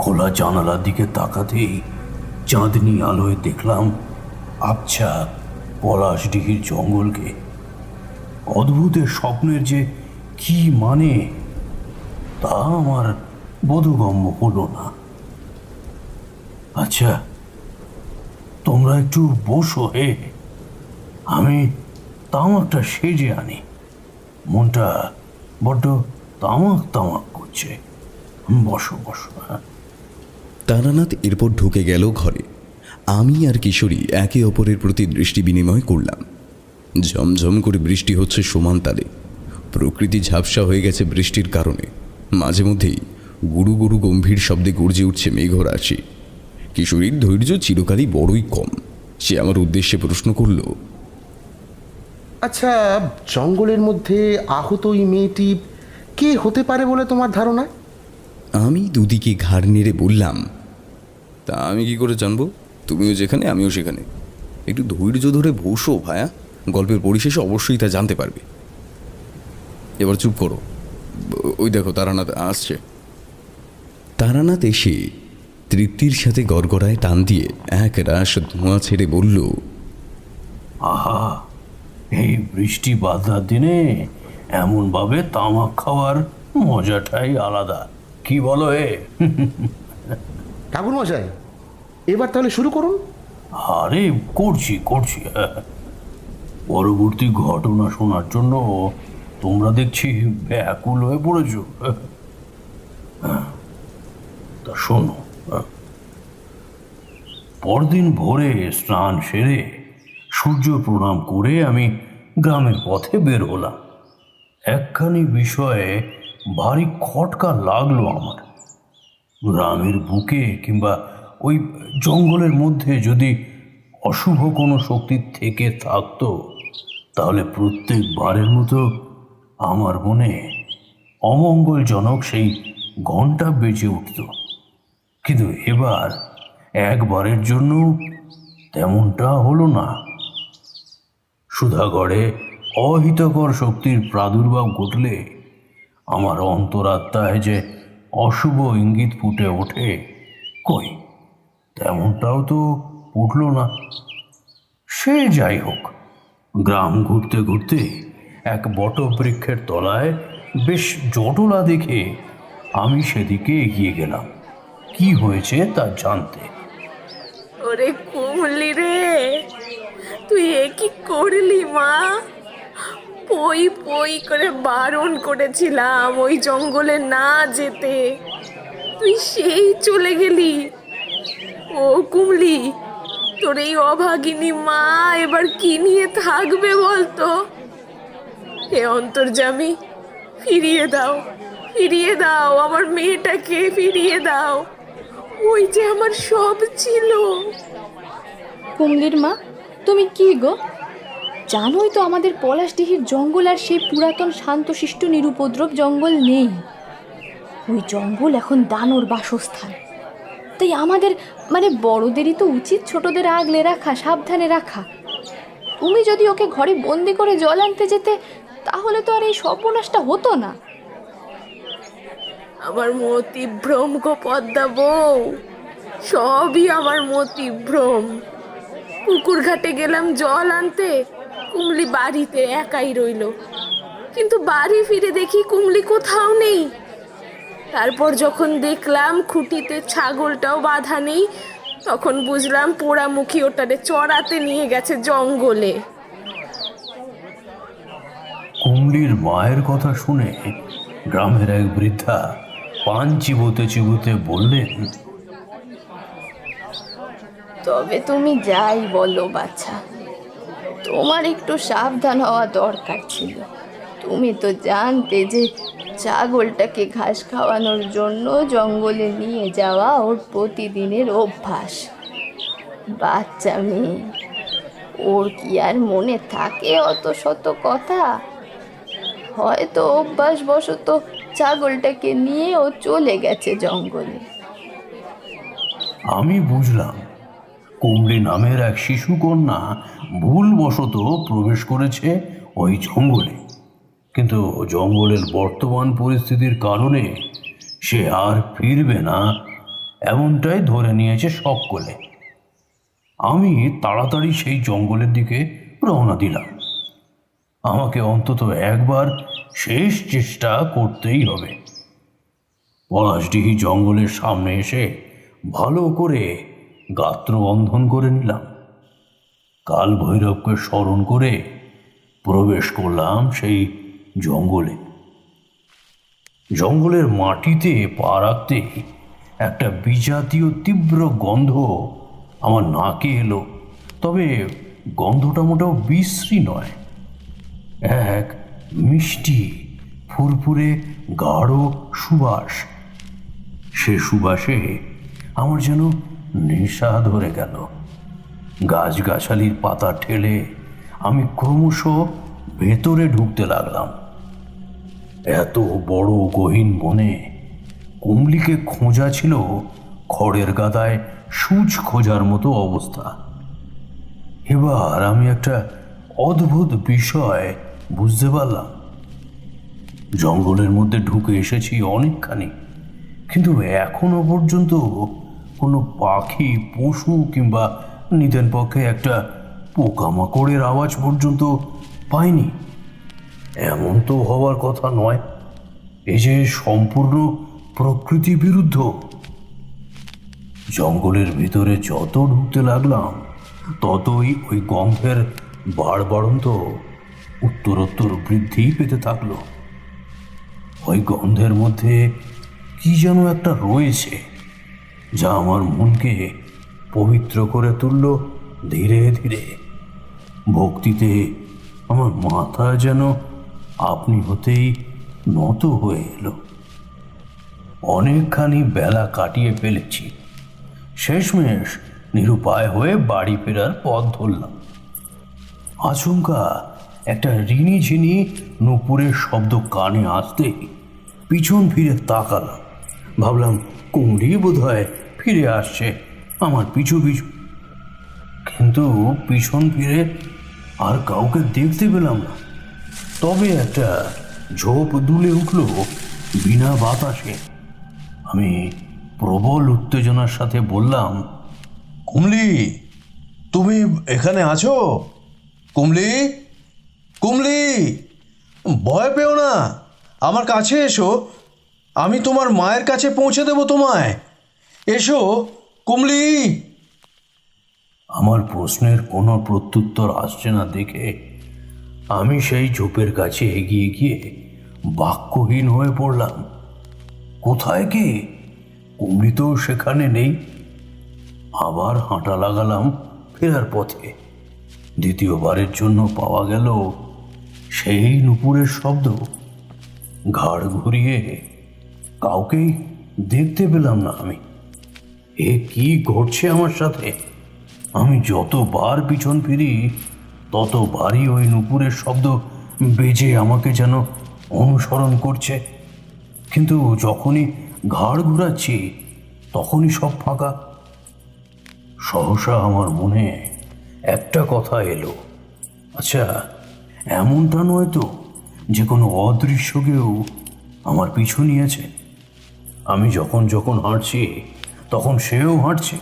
খোলা জানালার দিকে তাকাতেই চাঁদনি আলোয় দেখলাম আবছা পলাশডিহির জঙ্গলকে। অদ্ভুত স্বপ্নের যে কি মানে তা আমার বোধগম্য হলো না। আচ্ছা, তোমরা একটু বসো হে, আমি তামাকটা সেজে আনি। মনটা বড্ড তামাক তামাক করছে। বসো বসো। তারানাথ এরপর ঢুকে গেল ঘরে। আমি আর কিশোরী একে অপরের প্রতি দৃষ্টি বিনিময় করলাম। ঝমঝম করে বৃষ্টি হচ্ছে সমান তালে। প্রকৃতি ঝাপসা হয়ে গেছে বৃষ্টির কারণে। মাঝে মধ্যেই গুরু গুরু গম্ভীর শব্দে গর্জে উঠছে মেঘরাশি। কিশোরীর ধৈর্য চিরকালই বড়ই কম। সে আমার উদ্দেশ্যে প্রশ্ন করল, আচ্ছা, জঙ্গলের মধ্যে আহত ওই মেয়েটি কে হতে পারে বলে তোমার ধারণা? আমি দুদিকে ঘাড় নেড়ে বললাম, তা আমি কি করে জানবো? তুমিও যেখানে আমিও সেখানে। একটু ধৈর্য ধরে বসো ভায়া, গল্পের পরিশেষে অবশ্যই তা জানতে পারবে। এবার চুপ করো, ওই দেখো তারানাথ আসছে। তারানাথ এসে তৃপ্তির সাথে গড়গড়ায় টান দিয়ে এক রাশ ধোঁয়া ছেড়ে বলল, আহা, এই বৃষ্টি বাদলার দিনে এমনভাবে তামাক খাওয়ার মজাটাই আলাদা। কি বলো এ? ঠাকুর মশাই, এবার তাহলে শুরু করুন। আরে করছি করছি। পরবর্তী ঘটনা শোনার জন্য তোমরা দেখছি ব্যাকুল হয়ে পড়েছ। তা শোনো। পরদিন ভোরে স্নান সেরে সূর্য প্রণাম করে আমি গ্রামের পথে বের হলাম। একখানি বিষয়ে ভারী খটকা লাগলো আমার। গ্রামের বুকে কিংবা ওই জঙ্গলের মধ্যে যদি অশুভ কোনো শক্তি থেকে থাকতো, তাহলে প্রত্যেকবারের মতো আমার মনে অমঙ্গলজনক সেই ঘণ্টা বেজে উঠত। কিন্তু এবার একবারের জন্য তেমনটা হলো না। সুধাগড়ে অহিতকর শক্তির প্রাদুর্ভাব ঘটলে আমার অন্তরাত্মায় যে অশুভ ইঙ্গিত ফুটে ওঠে, কই তেমনটাও তো উঠল না। সে যাই হোক, গ্রাম ঘুরতে ঘুরতে এক বটবৃক্ষের তলায় বেশ জটলা দেখে আমি সেদিকে এগিয়ে গেলাম কি হয়েছে তা জানতে। ওরে কুমলি রে, তুই এ কি করলি মা? পই পই করে বারণ করেছিলাম ওই জঙ্গলে না যেতে, তুই সেই চলে গেলি। ও কুমলি, তোর এই অভাগিনী মা এবার কি নিয়ে থাকবে বলতো? হে অন্তর্যামী, ফিরিয়ে দাও, ফিরিয়ে দাও আমার মেয়েটাকে, ফিরিয়ে দাও। ওই যে আমার সব ছিল। কুমলির মা, তুমি কি গো? জানোই তো আমাদের পলাশডিহির জঙ্গল আর সেই পুরাতন শান্তশিষ্ট নিরুপদ্রব জঙ্গল নেই। ওই জঙ্গল এখন দানর বাসস্থান। তাই আমাদের বড়দেরই তো উচিত ছোটদের আগলে রাখা, সাবধানে রাখা। তুমি যদি ওকে ঘরে বন্দি করে জল আনতে যেতে, তাহলে তো আর এই সর্বনাশটা হতো না। আমার মতিভ্রম গো পদ্মা বউ, সবই আমার মতিভ্রম। পুকুর ঘাটে গেলাম জল আনতে, কুমলি বাড়িতে একাই রইল। কিন্তু বাড়ি ফিরে দেখি কুমলি কোথাও নেই। তারপর যখন দেখলাম খুঁটিতে ছাগলটাও বাঁধা নেই, তখন বুঝলাম পোড়ামুখী ওটারে চড়াতে নিয়ে গেছে জঙ্গলে। কুমলির মায়ের কথা শুনে গ্রামের এক বৃদ্ধা পান চিবোতে চিবোতে বললেন, তবে তুমি যাই বলো বাছা, তোমার একটু সাবধান হওয়া দরকার ছিল। তুমি তো জানতে যে ছাগলটাকে ঘাস খাওয়ানোর জন্য জঙ্গলে নিয়ে যাওয়া ওর প্রতিদিনের অভ্যাস। বাচ্চা মেয়ে, ওর কি আর মনে থাকে অত শত কথা? হয়তো অভ্যাসবশত ছাগলটাকে নিয়ে ও চলে গেছে জঙ্গলে। আমি বুঝলাম কুমলি নামের এক শিশু কন্যা ভুলবশত প্রবেশ করেছে ওই জঙ্গলে, কিন্তু জঙ্গলের বর্তমান পরিস্থিতির কারণে সে আর ফিরবে না এমনটাই ধরে নিয়েছে সকলে। আমি তাড়াতাড়ি সেই জঙ্গলের দিকে রওনা দিলাম। আমাকে অন্তত একবার শেষ চেষ্টা করতেই হবে। পলাশডিহি জঙ্গলের সামনে এসে ভালো করে গাত্র বন্ধন করে নিলাম। কাল ভৈরবকে স্মরণ করে প্রবেশ করলাম সেই জঙ্গলে। জঙ্গলের মাটিতে পা রাখতে একটা বিজাতীয় তীব্র গন্ধ আমার নাকে এলো, তবে গন্ধটা মোটেও বিশ্রী নয়, এক মিষ্টি ফুরফুরে গাঢ় সুবাস। সে সুবাসে আমার যেন নেশা ধরে গেল। গাছগাছালির পাতা ঠেলে আমি ক্রমশ ভেতরে ঢুকতে লাগলাম। এত বড় গহীন বনে কুমলিকে খোঁজা ছিল খড়ের গাদায় সূচ খোঁজার মতো অবস্থা। এবার আমি একটা অদ্ভুত বিষয় বুঝতে পারলাম। জঙ্গলের মধ্যে ঢুকে এসেছি অনেকখানি, কিন্তু এখনো পর্যন্ত কোনো পাখি, পশু কিংবা নিদেন পক্ষে একটা পোকামাকড়ের আওয়াজ পর্যন্ত পাইনি। এমন তো হওয়ার কথা নয়, এই যে সম্পূর্ণ প্রকৃতি বিরুদ্ধ। জঙ্গলের ভিতরে যত ঢুকতে লাগলাম ততই ওই গন্ধের বাড়বাড়ন্ত উত্তরোত্তর বৃদ্ধি পেতে থাকলো। ওই গন্ধের মধ্যে কি যেন একটা রয়েছে যা আমার মনকে পবিত্র করে তুলল ধীরে ধীরে। ভক্তিতে আমার মাথা যেন আপনি হতেই নত হয়ে এলো। অনেকখানি বেলা কাটিয়ে ফেলেছি। শেষমেশ নিরুপায় হয়ে বাড়ি ফেরার পথ ধরলাম। আচমকা একটা রিনিঝিনি নূপুরের শব্দ কানে আসতেই পিছন ফিরে তাকালাম। ভাবলাম কুমড়ি বোধহয় ফিরে আসছে আমার পিছু পিছু, কিন্তু পিছন ফিরে আর কাউকে দেখতে পেলাম না। তবে একটা ঝোপ দুলে উঠল বিনা বাতাসে। আমি প্রবল উত্তেজনার সাথে বললাম, কুমলি, তুমি এখানে আছো? কুমলি, কুমলি, ভয় পেও না, আমার কাছে এসো, আমি তোমার মায়ের কাছে পৌঁছে দেব তোমায়। এসো কুমলি। আমার প্রশ্নের কোনো প্রত্যুত্তর আসছে না দেখে আমি সেই ঝোপের কাছে এগিয়ে গিয়ে বাক্যহীন হয়ে পড়লাম। কোথায় কে? কুমড়ি তো সেখানে নেই। আবার হাঁটা লাগালাম ফেরার পথে। দ্বিতীয়বারের জন্য পাওয়া গেল সেই নূপুরের শব্দ। ঘাড় ঘুরিয়ে কাউকেই দেখতে পেলাম না আমি। এ কি ঘটছে আমার সাথে? আমি যতবার পিছন ফিরি ততবারই ওই নূপুরের শব্দ বেজে আমাকে যেন অনুসরণ করছে, কিন্তু যখনই ঘাড় ঘুরাচ্ছি তখনই সব ফাঁকা। সহসা আমার মনে একটা কথা এলো, আচ্ছা এমনটা নয় তো যে কোনো অদৃশ্য কেউ আমার পিছু নিয়েছে? আমি যখন যখন হাঁটছি তখন সেও হাঁটছে,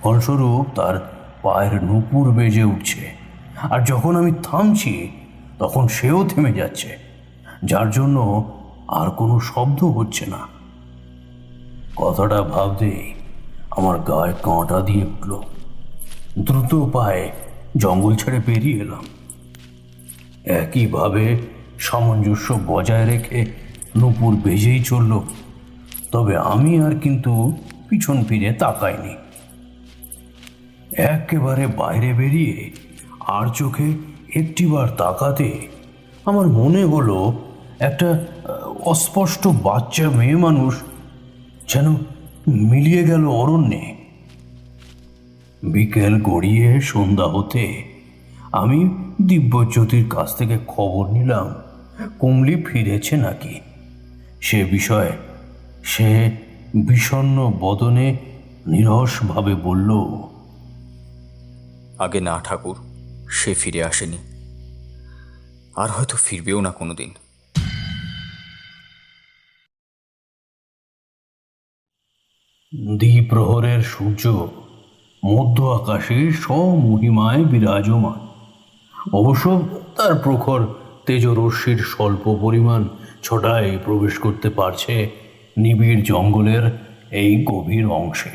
ফলস্বরূপ তার পায়ের নূপুর বেজে উঠছে। আর যখন আমি থামছি তখন সেও থেমে যাচ্ছে, যার জন্য আর কোনো শব্দ হচ্ছে না। কথাটা ভাবতেই আমার গায়ে কাঁটা দিয়ে উঠল। দ্রুত পায়ে জঙ্গল ছেড়ে বেরিয়ে এলাম। একইভাবে সামঞ্জস্য বজায় রেখে নূপুর বেজেই চলল। তবে আমি আর কিন্তু পিছন ফিরে তাকাইনি। একেবারে বাইরে বেরিয়ে আর চোখে একটিবার তাকাতে আমার মনে হলো একটা অস্পষ্ট বাচ্চা মেয়ে মানুষ যেন মিলিয়ে গেল অরণ্যে। বিকেল গড়িয়ে সন্ধ্যা হতে আমি দিব্যজ্যোতির কাছ থেকে খবর নিলাম কুমলি ফিরেছে নাকি। সে বিষয়ে সে বিষণ্ণ বদনে নিরসভাবে বলল, আগে না ঠাকুর, সে ফিরে আসেনি, আর হয়তো ফিরবেও না কোনোদিন। দ্বিপ্রহরের সূর্য মধ্য আকাশে স্বমহিমায় বিরাজমান। অবশ্য তার প্রখর তেজরশ্মির স্বল্প পরিমাণ ছটায় প্রবেশ করতে পারছে নিবিড় জঙ্গলের এই গভীর অংশে।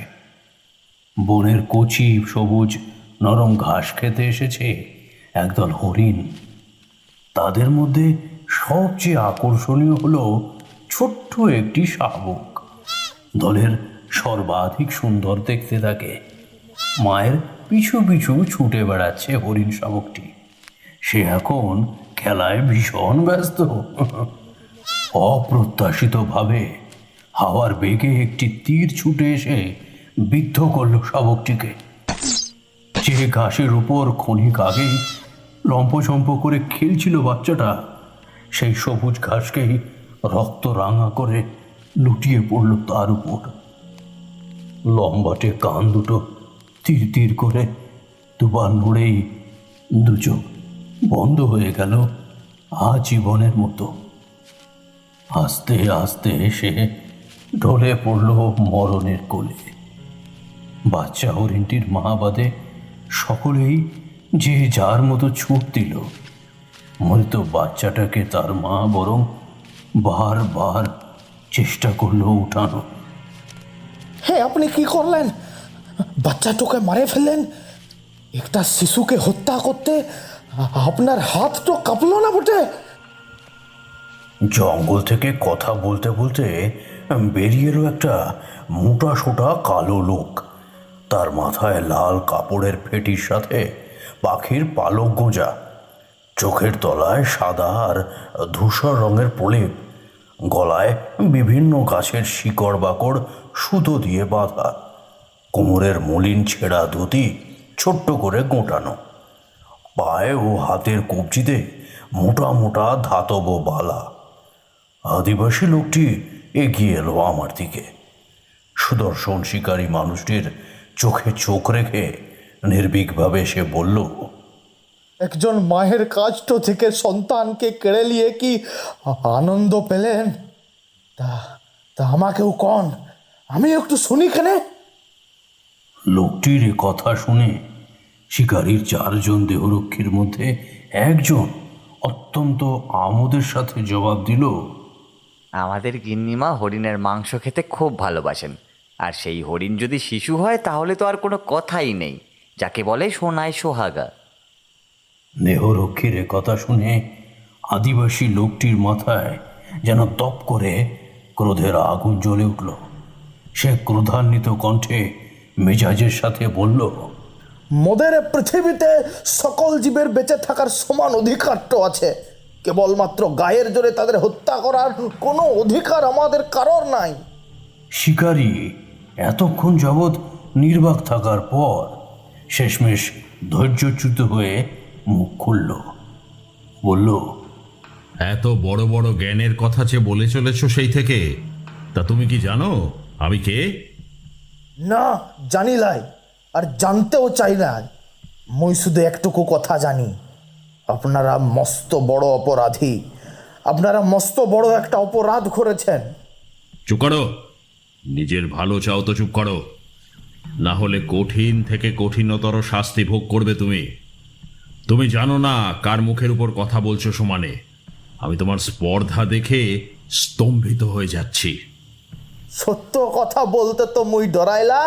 বনের কচি সবুজ নরম ঘাস খেতে এসেছে একদল হরিণ। তাদের মধ্যে সবচেয়ে আকর্ষণীয় হলো ছোট্ট একটি শাবক। দলের সর্বাধিক সুন্দর দেখতে থাকে। মায়ের পিছু পিছু ছুটে বেড়াচ্ছে হরিণ শাবকটি। সে এখন খেলায় ভীষণ ব্যস্ত। অপ্রত্যাশিতভাবে হাওয়ার বেগে একটি তীর ছুটে এসে বিদ্ধ করল শাবকটিকে। যে ঘাসের উপর ক্ষণিক আগেই লম্পঝম্প করে খেলছিল বাচ্চাটা, সেই সবুজ ঘাসকেই রক্ত রাঙা করে লুটিয়ে পড়ল তার উপর। লম্বাটে কান দুটো তীর তীর করে দুবার নড়েই দু চোখ বন্ধ হয়ে গেল আজীবনের মতো। আস্তে আস্তে এসে ঢলে পড়ল মরণের কোলে। বাচ্চা হরিণটির মা বাদে সকলেই যে যার মতো ছুট দিল। মৃত বাচ্চাটাকে তার মা বরং বারবার চেষ্টা করলো উঠানো। হে, আপনি কি করলেন? বাচ্চাটাকে মারে ফেললেন। একটা শিশুকে হত্যা করতে আপনার হাত তো কাঁপলো না বটে? জঙ্গল থেকে কথা বলতে বলতে বেরিয়ে এলো একটা মোটা সোটা কালো লোক। তার মাথায় লাল কাপড়ের ফেটির সাথে পাখির পালক গোঁজা, চোখের তলায় সাদা আর ধূসর রঙের প্রলেপ, গলায় বিভিন্ন গাছের শিকড় বাকড় সুতো দিয়ে বাঁধা, কোমরের মলিন ছেঁড়া ধুতি ছোট্ট করে গোটানো, পায়ে ও হাতের কবজিতে মোটা মোটা ধাতব বালা। আদিবাসী লোকটি এগিয়ে এলো আমার দিকে। সুদর্শন শিকারী মানুষটির চোখে চোখ রেখে নির্ভীকভাবে সে বলল, একজন মায়ের কাষ্ঠ থেকে সন্তানকে কেড়ে নিয়ে কি আনন্দ পেলেন? তা আমাকেও কন, আমি একটু শুনি কেনে। লোকটির কথা শুনে শিকারীর চারজন দেহরক্ষীর মধ্যে একজন অত্যন্ত আমোদের সাথে জবাব দিল, আমাদের গিন্নিমা হরিণের মাংস খেতে খুব ভালোবাসেন, আর সেই হরিণ যদি শিশু হয় তাহলে তো আর কোনো কথাই নেই, যাকে বলে সোনায় সোহাগা। দেহরক্ষীর কথা শুনে আদিবাসী লোকটির মাথায় যেন দপ করে ক্রোধের আগুন জ্বলে উঠল। সে ক্রোধান্বিত কণ্ঠে মেজাজের সাথে বলল, মোদের পৃথিবীতে সকল জীবের বেঁচে থাকার সমান অধিকার তো আছে, কেবলমাত্র গায়ের জোরে তাদের হত্যা করার কোনো অধিকার আমাদের কারোর নাই। শিকারী এতক্ষণ যাবৎ নির্বাক থাকার পর শেষমেশ ধৈর্যচ্যুত হয়ে মুখ খুলল, বলল, এত বড় বড় জ্ঞানের কথা যে বলে চলেছ সেই থেকে, তা তুমি কি জানো আমি কে? না, জানি লাই, আর জানতেও চাই না। মুই শুধু একটুকু কথা জানি, আপনারা মস্ত বড় অপরাধী। আপনারা মস্ত বড় একটা অপরাধ করেছেন। চুপ করো, নিজের ভালো চাও তো চুপ করো, না হলে কঠিন থেকে কঠিনতর শাস্তি ভোগ করবে তুমি। তুমি জানো না কার মুখের উপর কথা বলছো সমানে। আমি তোমার স্পর্ধা দেখে স্তম্ভিত হয়ে যাচ্ছি। সত্য কথা বলতে তো মুই ডরাইলা,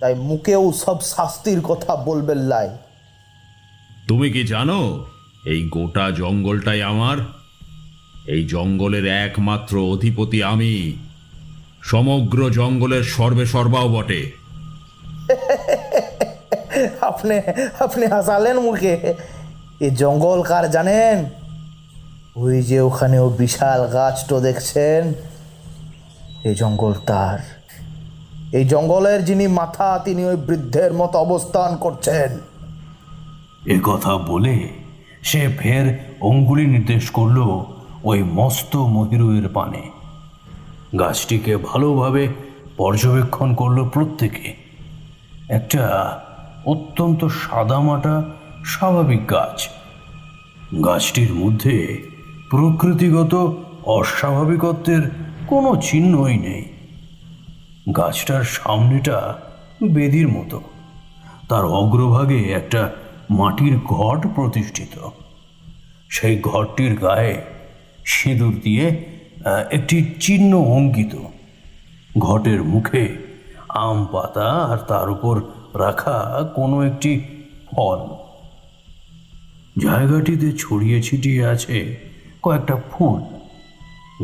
তাই মুখেও সব শাস্তির কথা বলবেন লাই। তুমি কি জানো এই গোটা জঙ্গলটাই আমার। এই জঙ্গলের একমাত্র অধিপতি আমি, সমগ্র জঙ্গলের সর্বেসর্বাও বটে। আপনি আপনি হাসালেন মুখে। এই জঙ্গল কার জানেন? ওই যে ওখানে ও বিশাল গাছটা দেখছেন, এই জঙ্গল তার। এই জঙ্গলের যিনি মাথা, তিনি ওই বৃদ্ধের মতো অবস্থান করছেন। এ কথা বলে সে ফের অঙ্গুলি নির্দেশ করল ওই মস্ত মহিরুহের পানে। গাছটিকে ভালোভাবে পর্যবেক্ষণ করলো প্রত্যেকে। একটা অত্যন্ত সাদামাটা স্বাভাবিক গাছ। গাছটির মধ্যে প্রকৃতিগত অস্বাভাবিকত্বের কোনো চিহ্নই নেই। গাছটার সামনেটা বেদির মতো, তার অগ্রভাগে একটা মাটির ঘট প্রতিষ্ঠিত। সেই ঘরটির গায়ে সিঁদুর দিয়ে একটি চিহ্ন অঙ্কিত। ঘটের মুখে আম পাতা আর তার উপর রাখা কোনো একটি ফল। জায়গাটিতে ছড়িয়ে ছিটিয়ে আছে কয়েকটা ফুল।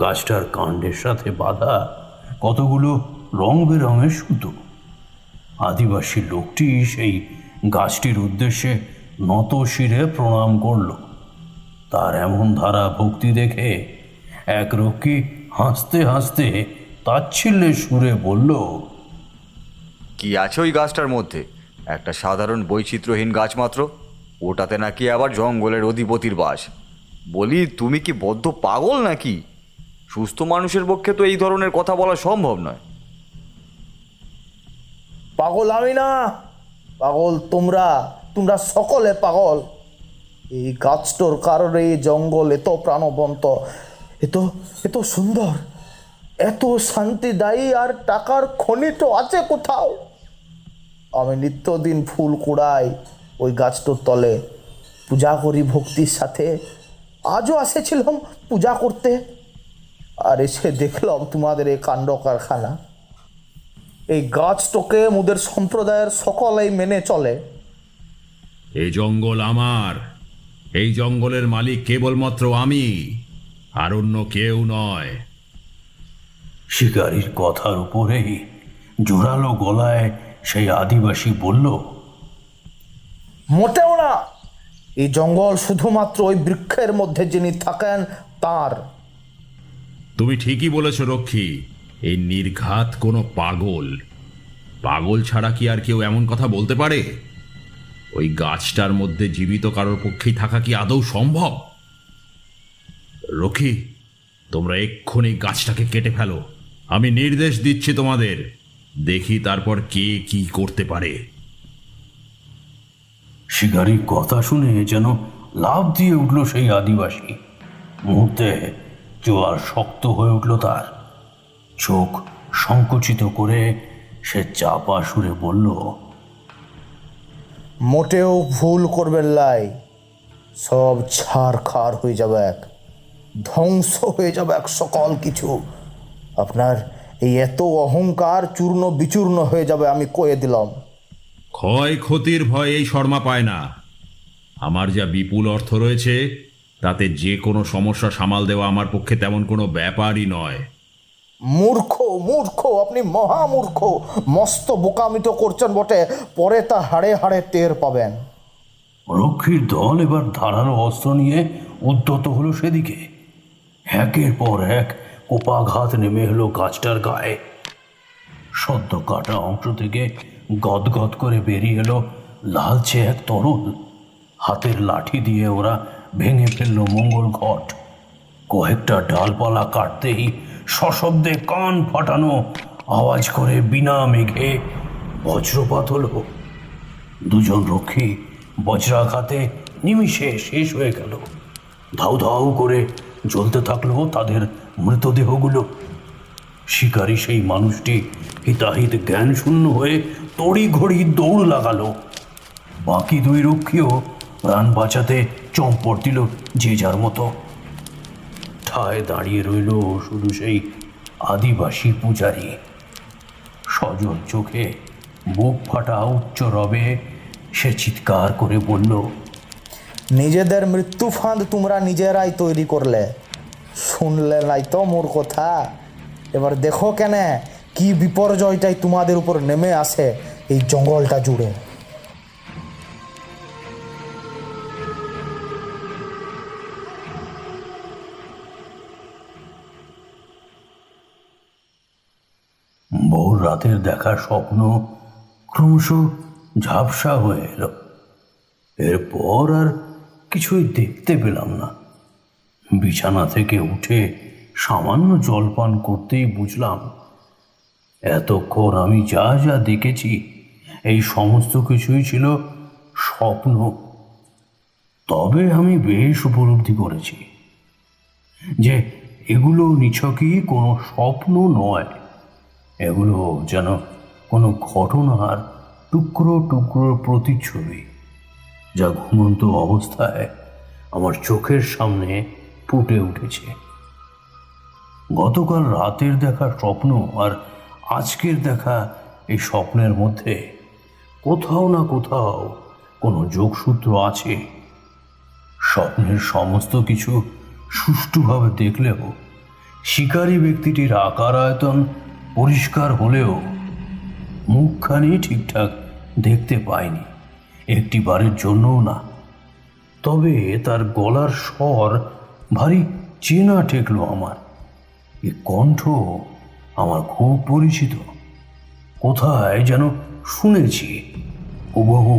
গাছটার কাণ্ডের সাথে বাঁধা কতগুলো রং বেরঙের সুতো। আদিবাসী লোকটি সেই গাছটির উদ্দেশ্যে নত শিরে প্রণাম করল। তার এমন ধারা ভক্তি দেখে এক রক্ষী হাসতে হাসতে তাচ্ছিল্যের সুরে বলল, কি আছে ওই গাছটার মধ্যে? একটা সাধারণ বৈচিত্র্যহীন গাছ মাত্র, ওটাতে নাকি আবার জঙ্গলের অধিপতির বাস। বলি, তুমি কি বদ্ধ পাগল নাকি? সুস্থ মানুষের পক্ষে তো এই ধরনের কথা বলা সম্ভব নয়। পাগল আমি না, পাগল তোমরা। তোমরা সকলে পাগল। এই গাছটার কারণে এই জঙ্গল এত প্রাণবন্ত, এত সুন্দর, এত শান্তিদায়ী। আর টাকার খনি তো আছে কোথাও। আমি নিত্যদিন ফুল কুড়াই ওই গাছটার তলে, পূজা করি ভক্তির সাথে। আজও এসেছিলাম পূজা করতে, আর এসে দেখলাম তোমাদের এই কাণ্ড কারখানা। এই গাছটাকে মুদের সম্প্রদায়ের সকলেই মেনে চলে। এই জঙ্গল আমার। এই জঙ্গলের মালিক কেবলমাত্র আমি, আর অন্য কেউ নয়। শিকারীর কথার উপরেই জোরালো গলায় সেই আদিবাসী বলল, মোটেও না। এই জঙ্গল শুধুমাত্র ওই বৃক্ষের মধ্যে যিনি থাকেন তার। তুমি ঠিকই বলেছ রক্ষী। এই নির্ঘাত কোনো পাগল। পাগল ছাড়া কি আর কেউ এমন কথা বলতে পারে? ওই গাছটার মধ্যে জীবিত কারোর পক্ষেই থাকা কি আদৌ সম্ভব? রক্ষী, তোমরা এক্ষুনি গাছটাকে কেটে ফেলো। আমি নির্দেশ দিচ্ছি তোমাদের। দেখি তারপর কে কি করতে পারে। শিকারীর কথা শুনে যেন লাফ দিয়ে উঠল সেই আদিবাসী। মুহূর্তে জোয়ার শক্ত হয়ে উঠল তার। চোখ সংকুচিত করে সে চাপা সুরে বলল, মোটেও ভুল করবেন লাই। সব ছারখার হয়ে যাবে, এক ধ্বংস হয়ে যাবে এক সকল কিছু। আপনার এই এত অহংকার চূর্ণ বিচূর্ণ হয়ে যাবে, আমি কয়ে দিলাম। ক্ষয়ক্ষতির ভয় এই শর্মা পায় না। আমার যা বিপুল অর্থ রয়েছে, তাতে যে কোনো সমস্যা সামাল দেওয়া আমার পক্ষে তেমন কোনো ব্যাপারই নয়। মূর্খ, মূর্খ, আপনি মহামূর্খ। মস্ত বোকামি তো করছেন বটে, পরে তা হাড়ে হাড়ে টের পাবেন। রক্ষীর দল এবার ধারালো অস্ত্র নিয়ে উদ্যত হলো সেদিকে। একের পর এক কোপাঘাত নেমে এলো গাছটার গায়ে। সদ্য কাটা অংশ থেকে গদগদ করে বেরিয়ে এলো লালচে এক তরল। হাতের লাঠি দিয়ে ওরা ভেঙে ফেললো মঙ্গল ঘট। কয়েকটা ডালপালা কাটতেই সশব্দে কান ফাটানো আওয়াজ করে বিনা মেঘে বজ্রপাত হলো। দুজন রক্ষী বজ্রাঘাতে নিমিষে শেষ হয়ে গেল। ধাউ ধাউ করে জ্বলতে থাকলো তাদের মৃতদেহগুলো। শিকারী সেই মানুষটি হিতাহিত জ্ঞান শূন্য হয়ে তড়ি ঘড়ি দৌড় লাগালো। বাকি দুই রক্ষীও প্রাণ বাঁচাতে চম্পট দিল যে যার মতো। ঠায় দাঁড়িয়ে রইল শুধু সেই আদিবাসী পূজারী। সজল চোখে বুক ফাটা উচ্চ রবে সে চিৎকার করে বলল, নিজেদের মৃত্যু ফাঁদ তোমরা নিজেরাই তৈরি করলে। শুনলে নাই তো মোর কথা? এবার দেখো কেন কি বিপর্যয়টাই তোমাদের উপর নেমে আসে এই জঙ্গলটা জুড়ে। ভোর রাতের দেখা স্বপ্ন ক্রমশ ঝাপসা হয়ে এলো। এরপর আর কিছুই দেখতে পেলাম না। বিছানা থেকে উঠে সামান্য জলপান করতেই বুঝলাম এতক্ষণ আমি যা যা দেখেছি এই সমস্ত কিছুই ছিল স্বপ্ন। তবে আমি বেশ উপলব্ধি করেছি যে এগুলো নিছকই কোনো স্বপ্ন নয়, এগুলো যেন কোনো ঘটনার টুকরো টুকরো প্রতিচ্ছবি, যা ঘুমন্ত অবস্থায় আমার চোখের সামনে ফুটে উঠেছে। গতকাল রাতের দেখা স্বপ্ন আর আজকের দেখা এই স্বপ্নের মধ্যে কোথাও না কোথাও কোনো যোগসূত্র আছে। স্বপ্নের সমস্ত কিছু সুষ্ঠুভাবে দেখলেও শিকারী ব্যক্তিটির আকার আয়তন পরিষ্কার হলেও মুখখানি ঠিকঠাক দেখতে পাইনি, একটি বারের জন্যও না। তবে তার গলার স্বর ভারী চেনা ঠেকলো আমার। এ কণ্ঠ আমার খুব পরিচিত, কোথায় যেন শুনেছি। হুবহু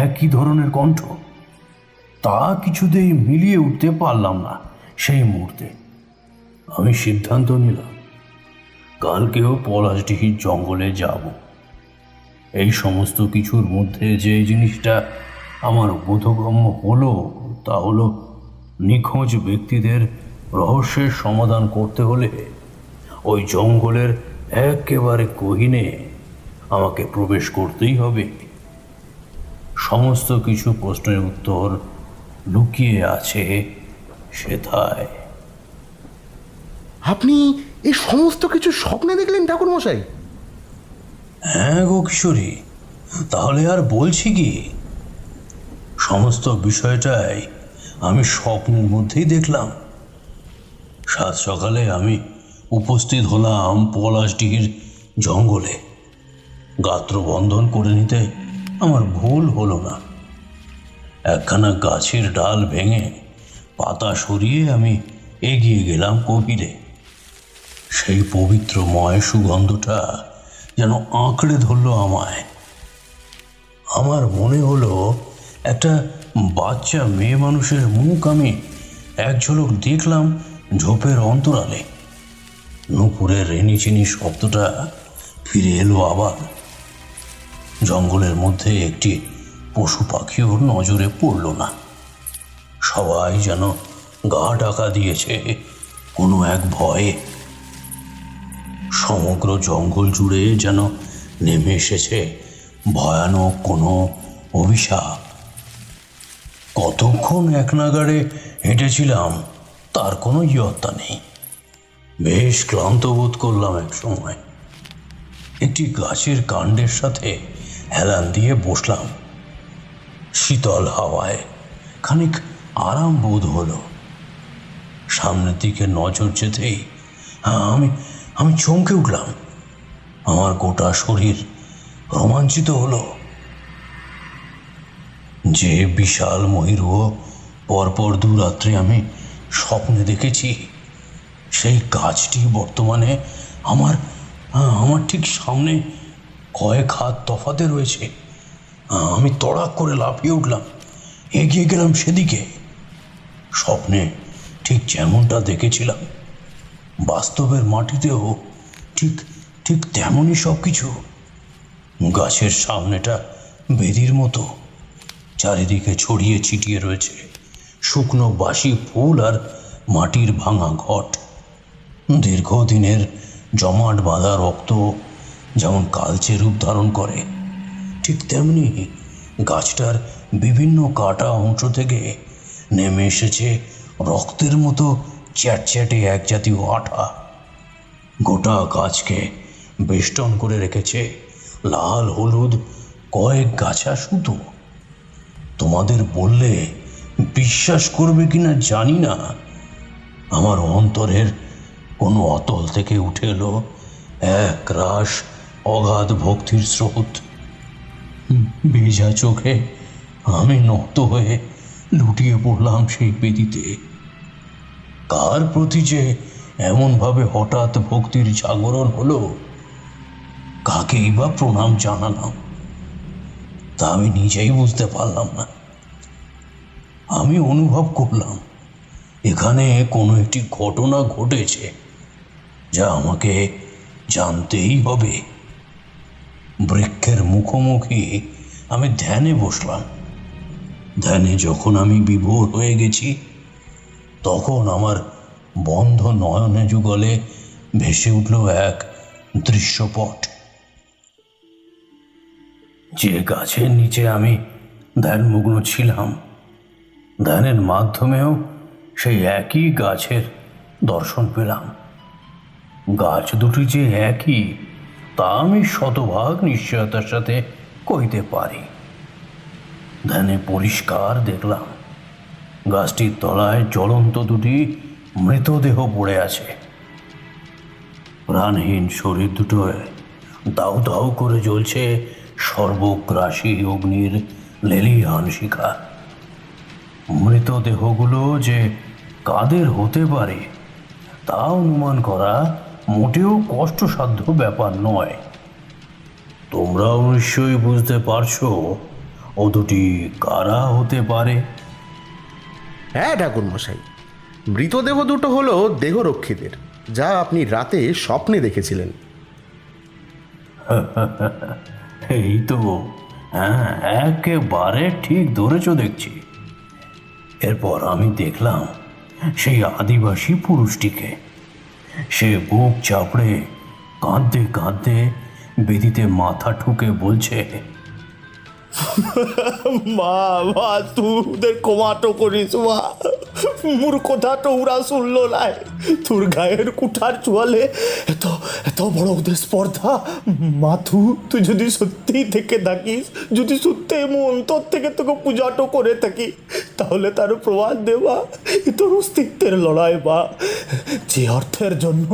একই ধরনের কণ্ঠ, তা কিছুতেই মিলিয়ে উঠতে পারলাম না। সেই মুহূর্তে আমি সিদ্ধান্ত নিলাম কালকেও পলাশডিহির জঙ্গলে যাব। এই সমস্ত কিছুর মধ্যে যে জিনিসটা আমার বোধগম্য হলো তা হলো নিখোঁজ ব্যক্তিদের রহস্যের সমাধান করতে হলে ওই জঙ্গলের একেবারে গহীনে আমাকে প্রবেশ করতেই হবে। সমস্ত কিছু প্রশ্নের উত্তর লুকিয়ে আছে সেথায়। আপনি এই সমস্ত কিছু স্বপ্নে দেখলেন ঠাকুরমশাই? হ্যাঁ গো কিশোরী, তাহলে আর বলছি কি, সমস্ত বিষয়টাই আমি স্বপ্নের মধ্যেই দেখলাম। সাত সকালে আমি উপস্থিত হলাম পলাশডিহির জঙ্গলে। গাত্রবন্ধন করে নিতে আমার ভুল হলো না। একখানা গাছের ডাল ভেঙে পাতা সরিয়ে আমি এগিয়ে গেলাম গভীরে। সেই পবিত্রময় সুগন্ধটা যেন আঁকড়ে ধরল আমায়। আমার মনে হলো একটা বাচ্চা মেয়ে মানুষের মুখ আমি এক ঝলক দেখলাম ঝোপের অন্তরালে। নুপুরের রেনিচিনি শব্দটা ফিরে এলো আবার। জঙ্গলের মধ্যে একটি পশু পাখিও নজরে পড়ল না। সবাই যেন গা ঢাকা দিয়েছে কোনো এক ভয়ে। সমগ্র জঙ্গল জুড়ে যেন নেমে এসেছে ভয়ানক কোনো অভিশাপ। কতক্ষণ এক নাগাড়ে হেঁটেছিলাম তার কোনো ইয়ত্তা নেই। বেশ ক্লান্ত বোধ করলাম এক সময়। একটি গাছের কাণ্ডের সাথে হেলান দিয়ে বসলাম। শীতল হাওয়ায় খানিক আরাম বোধ হলো। সামনের দিকে নজর যেতেই আমি চমকে উঠলাম। আমার গোটা শরীর রোমাঞ্চিত হলো। যে বিশাল ময়ূরও পরপর দুরাত্রে আমি স্বপ্নে দেখেছি, সেই গাছটি বর্তমানে আমার ঠিক সামনে কয়েক হাত তফাতে রয়েছে। আমি তড়াক করে লাফিয়ে উঠলাম, এগিয়ে গেলাম সেদিকে। স্বপ্নে ঠিক যেমনটা দেখেছিলাম, বাস্তবের মাটিতেও ঠিক তেমনই সব কিছু। গাছের সামনেটা বেদির মতো, চারিদিকে ছড়িয়ে ছিটিয়ে রয়েছে শুকনো বাসি ফুল আর মাটির ভাঙা ঘট। দীর্ঘদিনের জমাট বাঁধা রক্ত যেমন কালচে রূপ ধারণ করে, ঠিক তেমনি গাছটার বিভিন্ন কাটা অংশ থেকে নেমে এসেছে রক্তের মতো চ্যাটচ্যাটে এক জাতীয় আঠা। গোটা গাছকে বেষ্টন করে রেখেছে লাল হলুদ কয়েক গাছা সুতো। তোমাদের বললে বিশ্বাস করবে কিনা জানি না, আমার অন্তরের কোনো অতল থেকে উঠে এলো এক রাশ অগাধ ভক্তির স্রোত। ভেজা চোখে আমি নত হয়ে লুটিয়ে পড়লাম সেই বেদিতে। কার প্রতি যে এমনভাবে হঠাৎ ভক্তির জাগরণ হলো, কাকেই বা প্রণাম জানালাম, তা আমি নিজেই বুঝতে পারলাম না। আমি অনুভব করলাম এখানে কোনো একটি ঘটনা ঘটেছে যা আমাকে জানতেই হবে। বৃক্ষের মুখোমুখি আমি ধ্যানে বসলাম। ধ্যানে যখন আমি বিভোর হয়ে গেছি, তখন আমার বন্ধ নয়নে যুগলে ভেসে উঠল এক দৃশ্যপট। যে গাছের নিচে আমি ধ্যানমগ্ন ছিলাম, ধ্যানের মাধ্যমেও সেই একই গাছের দর্শন পেলাম। গাছ দুটি যে একই তা আমি শতভাগ নিশ্চয়তার সাথে কইতে পারি। ধ্যানে পরিষ্কার দেখলাম গাছটির তলায় জ্বলন্ত দুটি মৃতদেহ পড়ে আছে। প্রাণহীন শরীর দুটোয় দাউ দাউ করে জ্বলছে সর্বগ্রাসী অগ্নির লেলিহান শিখা। মৃতদেহগুলো যে কাদের হতে পারে তা অনুমান করা মোটেও কষ্টসাধ্য ব্যাপার নয়। তোমরাও নিশ্চয়ই বুঝতে পারছো ও দুটি কারা হতে পারে। হ্যাঁ ঠাকুরমশাই, মৃতদেহ দুটো হলো দেহরক্ষীদের, যা আপনি রাতে স্বপ্নে দেখেছিলেন। এই তো, হ্যাঁ, একেবারে ঠিক ধরেছ দেখছি। এরপর আমি দেখলাম সেই আদিবাসী পুরুষটিকে। সে বুক চাপড়ে কাঁদতে কাঁদতে বেদিতে মাথা ঠুকে বলছে, মা মা তুই ওদের কমাটো করিস মা, মোর কথাটা ওরা শুনলো নাই। তোর গায়ের কুঠার চুয়ালে এত এত বড় ওদের স্পর্ধা। মা তুই যদি সত্যি থেকে থাকিস, যদি সত্যি এমন অন্তর থেকে তোকে পূজাটো করে থাকি, তাহলে তার প্রমাণ দেওয়া এ তোর অস্তিত্বের লড়াই মা। যে অর্থের জন্য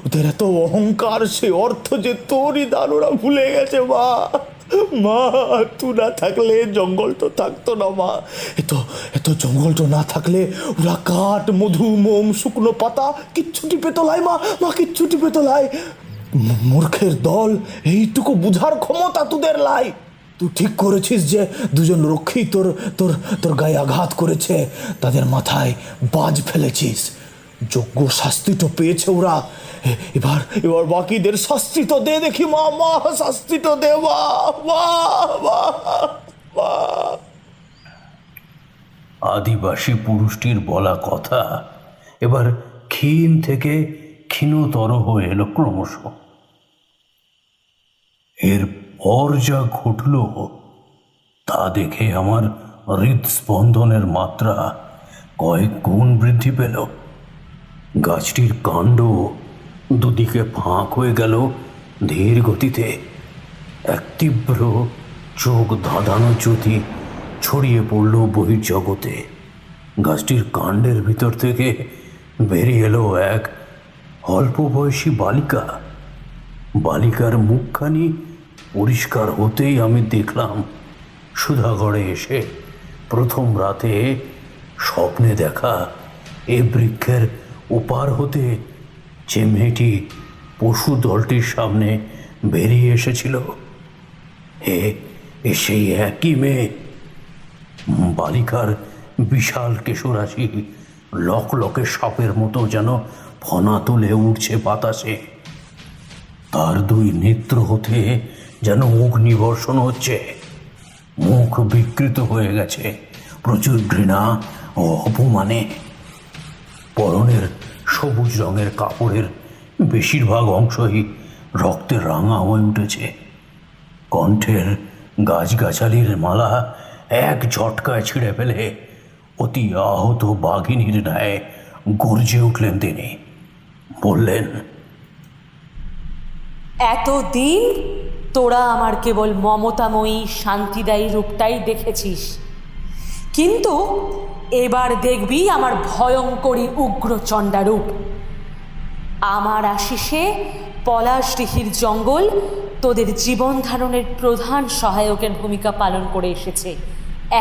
ওদের এত অহংকার, সে অর্থ যে তোরই দান ওরা ভুলে গেছে মা। মা তুই না থাকলে জঙ্গল তো থাকতো না মা। এত জঙ্গল তো না থাকলে ওরা কাঠ, মধু, মোম, শুকনো পাতা কিচ্ছুটি পেত লাই মা। কিচ্ছুটি পেত লাই। মূর্খের দল, এইটুকু বুঝার ক্ষমতা তোদের লাই। তুই ঠিক করেছিস যে দুজন রক্ষী তোর তোর তোর গায়ে আঘাত করেছে, তাদের মাথায় বাজ ফেলেছিস। যোগ্য শাস্তি তো পেয়েছে ওরা। এবার বাকিদের শাস্তি তো দে দেখি মা। শাস্তি তো দে মা। আদিবাসী পুরুষটির বলা কথা এবার ক্ষীণ থেকে ক্ষীণতর হয়ে এলো ক্রমশ। এরপর যা ঘটল তা দেখে আমার হৃদস্পন্দনের মাত্রা কয়েক গুণ বৃদ্ধি পেল। গাছটির কাণ্ড দুদিকে ফাঁক হয়ে গেল ধীর গতিতে। এক তীব্র চোখ ধাঁধানো জ্যোতি ছড়িয়ে পড়ল বহির্জগতে। গাছটির কাণ্ডের ভিতর থেকে বেরিয়ে এলো এক অল্প বয়সী বালিকা। বালিকার মুখখানি পরিষ্কার হতেই আমি দেখলাম সুধাগড়ে এসে প্রথম রাতে স্বপ্নে দেখা এ বৃক্ষের ওপার হতে যে মেয়েটি পশু দলটির সামনে বেরিয়ে এসেছিল, সেই একই মেয়ে। বালিকার বিশাল কেশরাশি লকলকে সাপের মতো যেন ফনা তুলে উঠছে বাতাসে। তার দুই নেত্র হতে যেন অগ্নিবর্ষণ হচ্ছে। মুখ বিকৃত হয়ে গেছে প্রচুর ঘৃণা ও অপমানে। পরনের সবুজ রঙের কাপড়ের বেশিরভাগ অংশই রক্তে রাঙা হয়ে উঠেছে। কণ্ঠের গাছগাছালির মালা এক ঝটকায় ছিঁড়ে ফেলে অতি আহত বাঘিনীর ন্যায় গর্জে উঠলেন তিনি। বললেন, এতদিন তোরা আমার কেবল মমতাময়ী শান্তিদায়ী রূপটাই দেখেছিস, কিন্তু এবার দেখবি আমার ভয়ঙ্করী উগ্র চণ্ডারূপ। আমার আশিসে পলাশডিহির জঙ্গল তোদের জীবন ধারণের প্রধান সহায়কের ভূমিকা পালন করে এসেছে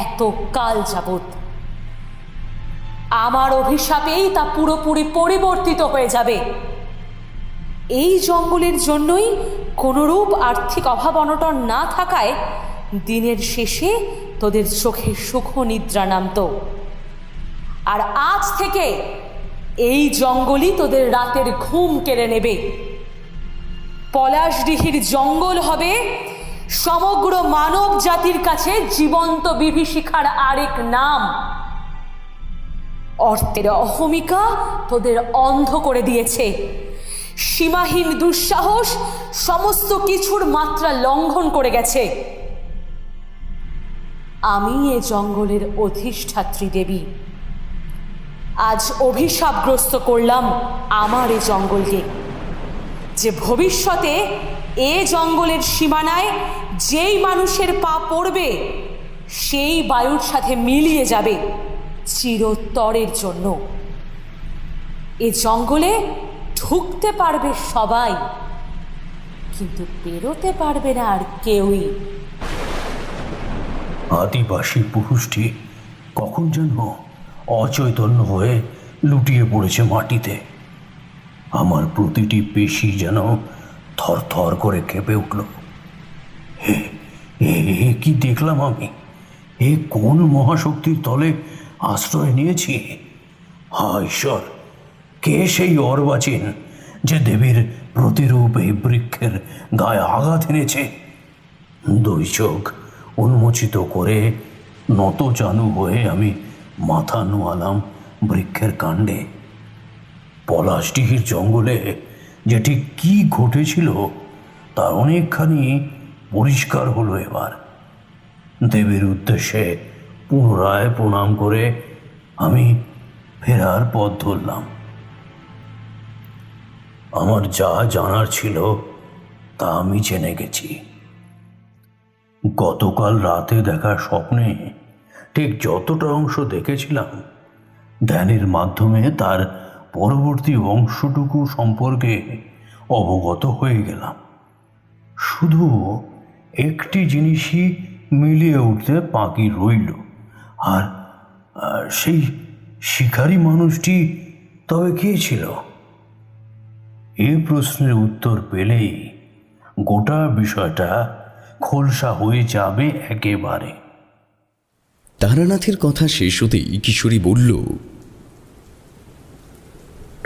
এত কাল যাবৎ। আমার অভিশাপেই তা পুরোপুরি পরিবর্তিত হয়ে যাবে। এই জঙ্গলের জন্যই কোনরূপ আর্থিক অভাব অনটন না থাকায় দিনের শেষে তোদের চোখে সুখ নিদ্রা নামত। আর আজ থেকে এই জঙ্গলই তোদের রাতের ঘুম কেড়ে নেবে। পলাশডিহির জঙ্গল হবে সমগ্র মানব জাতির কাছে জীবন্ত বিভীষিকার আরেক নাম। অর্থের অহমিকা তোদের অন্ধ করে দিয়েছে। সীমাহীন দুঃসাহস সমস্ত কিছুর মাত্রা লঙ্ঘন করে গেছে। আমি এ জঙ্গলের অধিষ্ঠাত্রী দেবী। আজ অভিশাপগ্রস্ত করলাম আমার এ জঙ্গলকে, যে ভবিষ্যতে এ জঙ্গলের সীমানায় যেই মানুষের পা পড়বে সেই বায়ুর সাথে মিলিয়ে যাবে চিরতরের জন্য। এ জঙ্গলে ঢুকতে পারবে সবাই, কিন্তু বেরোতে পারবে না আর কেউই। আদিবাসী পুরুষটি কখন যেন অচৈতন্য হয়ে লুটিয়ে পড়েছে মাটিতে। আমার প্রতিটি পেশি যেন থরথর করে কেঁপে উঠল। এ কি দেখলাম আমি? এ কোন মহাশক্তির তলে আশ্রয় নিয়েছি? হায় ঈশ্বর, কে সেই অর্বাচীন যে দেবীর প্রতিরূপ এই বৃক্ষের গায়ে আঘাত এনেছে? দুই চোখ উন্মোচিত করে নত জানু হয়ে আমি মাথা নোয়ালাম বৃক্ষের কাণ্ডে। পলাশডিহির জঙ্গলে যে ঠিক কী ঘটেছিল তা অনেকখানি পরিষ্কার হলো এবার। দেবীর উদ্দেশ্যে পুনরায় প্রণাম করে আমি ফেরার পথ ধরলাম। আমার যা জানার ছিল তা আমি জেনে গেছি। গতকাল রাতে দেখা স্বপ্নে ঠিক যতটা অংশ দেখেছিলাম, ধ্যানের মাধ্যমে তার পরবর্তী অংশটুকু সম্পর্কে অবগত হয়ে গেলাম। শুধু একটি জিনিসই মিলিয়ে উঠতে বাকি রইল, আর সেই শিকারী মানুষটি তবে কে ছিল? এই প্রশ্নের উত্তর পেলেই গোটা বিষয়টা খোলসা হয়ে যাবে একেবারে। তারানাথের কথা শেষ হতেই কিশোরী বলল,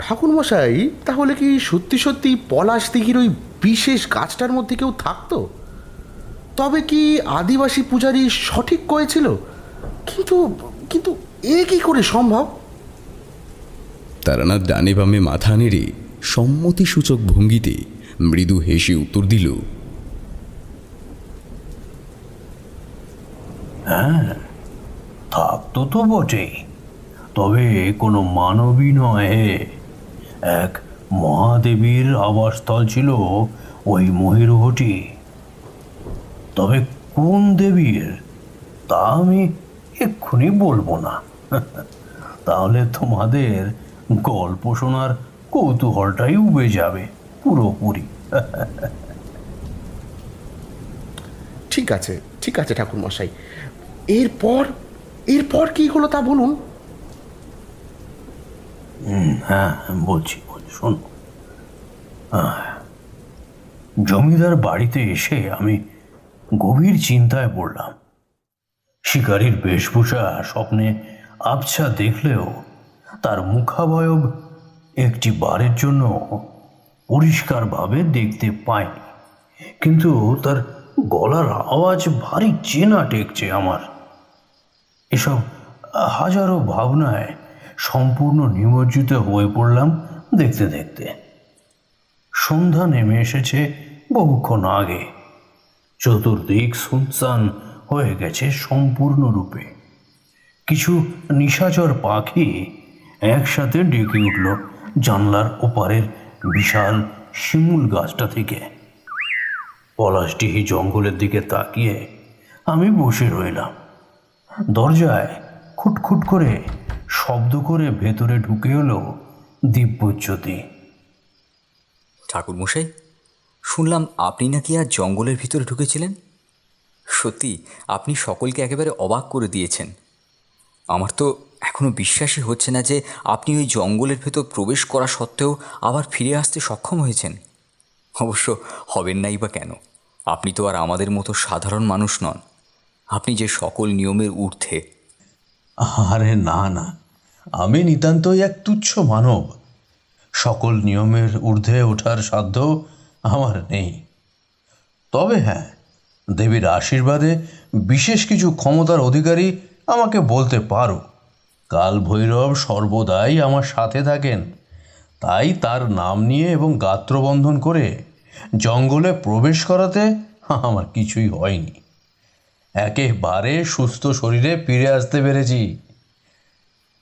ঠাকুরমশাই, তাহলে কি সত্যি সত্যি পলাশদিঘির ওই বিশেষ গাছটার মধ্যে কেউ থাকতো? তবে কি আদিবাসী পূজারী সঠিক করেছিল? কিন্তু কিন্তু এ কি করে সম্ভব? তারানাথ ডানে বামে মাথা নেড়ে সম্মতিসূচক ভঙ্গিতে মৃদু হেসে উত্তর দিল, হ্যাঁ, থাকতো তো বটেই, তবে কোনো মানবী নয়। এক মহাদেবীর আবাসস্থল ছিল ওই মহিরুহটি। তবে কোন দেবীর তা আমি এক্ষুনি বলবো না, তাহলে তোমাদের গল্প শোনার কৌতূহলটাই উবে যাবে পুরোপুরি। ঠিক আছে ঠিক আছে ঠাকুরমশাই, এরপর এরপর কি হলো তা বলুন। হ্যাঁ, বলছি শোনো। জমিদার বাড়িতে এসে আমি গভীর চিন্তায় পড়লাম। শিকারীর বেশভূষা স্বপ্নে আবছা দেখলেও তার মুখাবয়ব একটি বারের জন্য পরিষ্কারভাবে দেখতে পাইনি, কিন্তু তার গলার আওয়াজ ভারী চেনা টেকছে আমার। এসব হাজারো ভাবনায় সম্পূর্ণ নিমজ্জিত হয়ে পড়লাম দেখতে দেখতে। সন্ধ্যা নেমে এসেছে বহুক্ষণ আগে। চতুর্দিক সুনসান হয়ে গেছে সম্পূর্ণরূপে। কিছু নিশাচর পাখি একসাথে ডেকে উঠল জানলার ওপারের বিশাল শিমুল গাছটা থেকে। পলাশডিহি জঙ্গলের দিকে তাকিয়ে আমি বসে রইলাম। দরজায় খুটখুট করে শব্দ করে ভেতরে ঢুকে এলো দিব্যজ্যোতি। ঠাকুরমশাই, শুনলাম আপনি নাকি আর জঙ্গলের ভিতরে ঢুকেছিলেন। সত্যি আপনি সকলকে একেবারে অবাক করে দিয়েছেন। আমার তো এখনও বিশ্বাসই হচ্ছে না যে আপনি ওই জঙ্গলের ভেতর প্রবেশ করা সত্ত্বেও আবার ফিরে আসতে সক্ষম হয়েছেন। অবশ্য হবেন নাই বা কেন, আপনি তো আর আমাদের মতো সাধারণ মানুষ নন। আপনি যে সকল নিয়মের ঊর্ধ্বে। আরে না না, আমি নিতান্তই এক তুচ্ছ মানব। সকল নিয়মের ঊর্ধ্বে ওঠার সাধ্য আমার নেই। তবে হ্যাঁ, দেবীর আশীর্বাদে বিশেষ কিছু ক্ষমতার অধিকারী আমাকে বলতে পারো। কাল ভৈরব সর্বদাই আমার সাথে থাকেন, তাই তার নাম নিয়ে এবং গাত্রবন্ধন করে জঙ্গলে প্রবেশ করাতে আমার কিছুই হয়নি। একেবারে সুস্থ শরীরে ফিরে আসতে পেরেছি।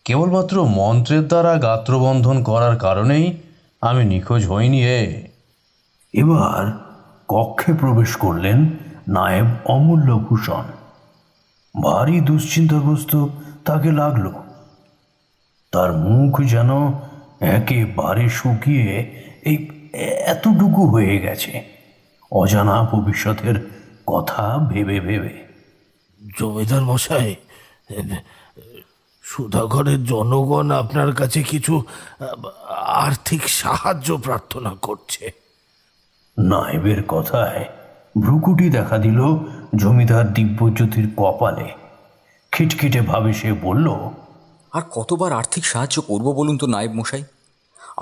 কেবলমাত্র মন্ত্রের দ্বারা গাত্রবন্ধন করার কারণেই আমি নিখোঁজ হইনি। এবার কক্ষে প্রবেশ করলেন নায়েব অমূল্যভূষণ। ভারী দুশ্চিন্তাগ্রস্ত তাকে লাগলো। তার মুখ যেন একেবারে শুকিয়ে এই এতটুকু হয়ে গেছে, অজানা ভবিষ্যতের কথা ভেবে ভেবে। জমিদার মশাই, সুধাগরের জনগণ আপনার কাছে কিছু আর্থিক সাহায্য প্রার্থনা করছে। নায়েবের কথায় ভ্রুকুটি দেখা দিল জমিদার দিব্যজ্যোতির কপালে। খিটখিটে ভাবে সে বলল, আর কতবার আর্থিক সাহায্য করব বলুন তো নায়েব মশাই?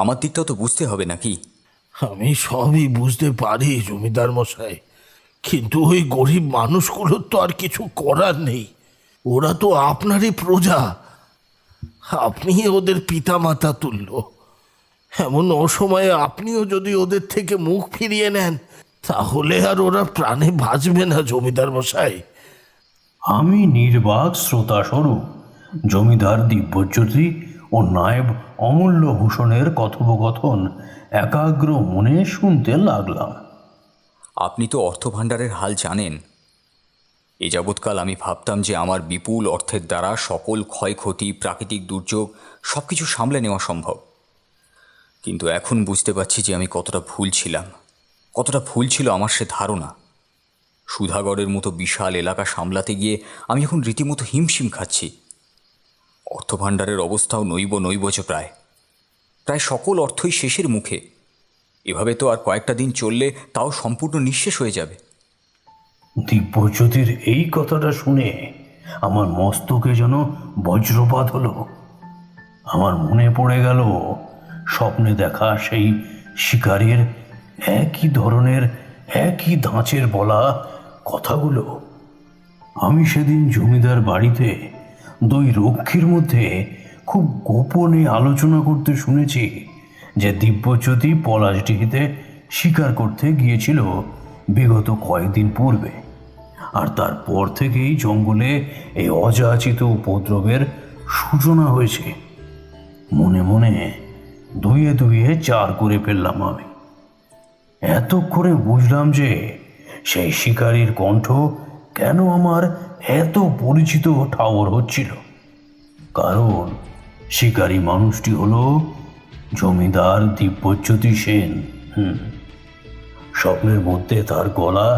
আমার দিকটাও তো বুঝতে হবে নাকি? আমি সবই বুঝতে পারি জমিদার মশাই, কিন্তু ওই গরিব মানুষগুলোর তো আর কিছু করার নেই। ওরা তো আপনারই প্রজা, আপনি ওদের পিতামাতা তুল্য। এমন অসময়ে আপনিও যদি ওদের থেকে মুখ ফিরিয়ে নেন, তাহলে আর ওরা প্রাণে বাঁচবে না জমিদার মশাই। আমি নির্বাক শ্রোতাস্বরূপ জমিদার দিব্যজ্যোতি ও নায়েব অমূল্যভূষণের কথোপকথন একাগ্র মনে শুনতে লাগলাম। আপনি তো অর্থভাণ্ডারের হাল জানেন। এ যাবৎকাল আমি ভাবতাম যে আমার বিপুল অর্থের দ্বারা সকল ক্ষয়ক্ষতি, প্রাকৃতিক দুর্যোগ সব কিছু সামলে নেওয়া সম্ভব। কিন্তু এখন বুঝতে পারছি যে আমি কতটা ভুল ছিলাম, কতটা ভুল ছিল আমার সে ধারণা। সুধাগড়ের মতো বিশাল এলাকা সামলাতে গিয়ে আমি এখন রীতিমতো হিমশিম খাচ্ছি। অর্থভাণ্ডারের অবস্থাও নৈব প্রায় সকল অর্থই শেষের মুখে। এভাবে তো আর কয়েকটা দিন চললে তাও সম্পূর্ণ নিঃশেষ হয়ে যাবে। দিব্যজ্যোতির এই কথাটা শুনে আমার মস্তকে যেন বজ্রপাত হলো। আমার মনে পড়ে গেল স্বপ্নে দেখা সেই শিকারীর একই ধরনের, একই ধাঁচের বলা কথাগুলো। আমি সেদিন জমিদার বাড়িতে দুই রক্ষীর মধ্যে খুব গোপনে আলোচনা করতে শুনেছি যে দিব্যজ্যোতি পলাশডিহিতে শিকার করতে গিয়েছিল বিগত কয়েকদিন পূর্বে, আর তারপর থেকেই জঙ্গলে এই অযাচিত উপদ্রবের সূচনা হয়েছে। মনে মনে দুইয়ে দুইয়ে চার করে ফেললাম আমি। এতক্ষণে বুঝলাম যে সেই শিকারীর কণ্ঠ কেন আমার এত পরিচিত ঠাওর হচ্ছিল। কারণ শিকারী মানুষটি হলো জমিদার দিব্যজ্যোতি সেন। স্বপ্নের মধ্যে তার গলা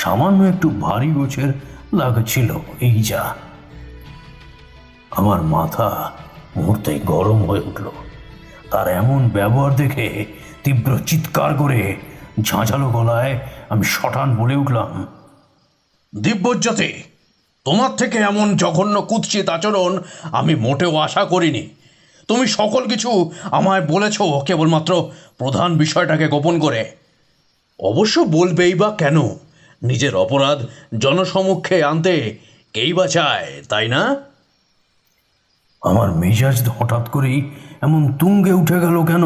সামান্য একটু ভারী গোছের লাগছিল, এই যা। আমার মাথা মুহূর্তেই গরম হয়ে উঠল। তার এমন ব্যবহার দেখে তীব্র চিৎকার করে ঝাঁঝালো গলায় আমি শটান বলে উঠলাম, দিব্যজ্যোতি, তোমার থেকে এমন জঘন্য কুৎসিত আচরণ আমি মোটেও আশা করিনি। তুমি সকল কিছু আমায় বলেছ কেবলমাত্র প্রধান বিষয়টাকে গোপন করে। অবশ্য বলবেই বা কেন? নিজের অপরাধ জনসমক্ষে আনতে কেই বা চায়, তাই না? আমার মেজাজ হঠাৎ করেই এমন তুঙ্গে উঠে গেল কেন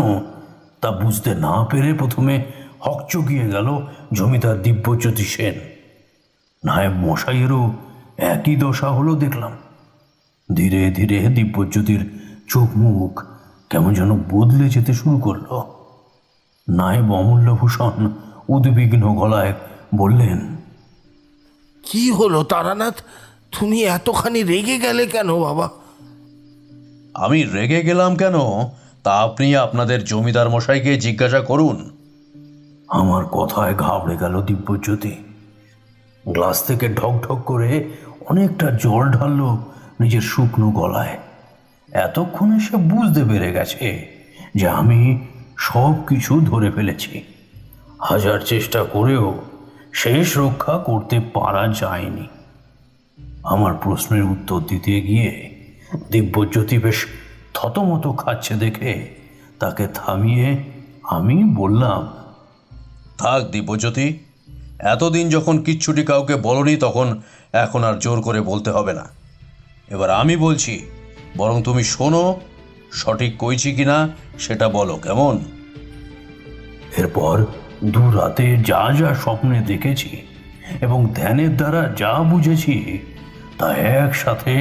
তা বুঝতে না পেরে প্রথমে হকচকিয়ে গেল জমিদার দিব্যজ্যোতি সেন। নায়েব মশাইয়েরও একই দশা হলো দেখলাম। ধীরে ধীরে দিব্যজ্যোতির চোখ মুখ কেমন যেন বদলে যেতে শুরু করলো। নায়েব অমূল্যভূষণ উদ্বিগ্ন গলায় বললেন, কি হলো তারানাথ, তুমি এতখানি রেগে গেলে কেন বাবা? আমি রেগে গেলাম কেন তা আপনি আপনাদের জমিদার মশাইকে জিজ্ঞাসা করুন। আমার কথায় ঘাবড়ে গেল দিব্যজ্যোতি। গ্লাস থেকে ঢক ঢক করে অনেকটা জল ঢাললো নিজের শুকনো গলায়। এতক্ষণে সে বুঝতে পেরে গেছে যে আমি সব কিছু ধরে ফেলেছি। হাজার চেষ্টা করেও শেষ রক্ষা করতে পারা যায়নি। আমার প্রশ্নের উত্তর দিতে গিয়ে দিব্যজ্যোতি বেশ থতমত খাচ্ছে দেখে তাকে থামিয়ে আমি বললাম, থাক দিব্যজ্যোতি, এতদিন যখন কিচ্ছুটি কাউকে বলনি তখন এখন আর জোর করে বলতে হবে না। এবার আমি বলছি, বরং তুমি শোনো, সঠিক কইছি কিনা সেটা বলো, কেমন? এরপর দু রাতে যা যা স্বপ্নে দেখেছি এবং ধ্যানের দ্বারা যা বুঝেছি তা একসাথে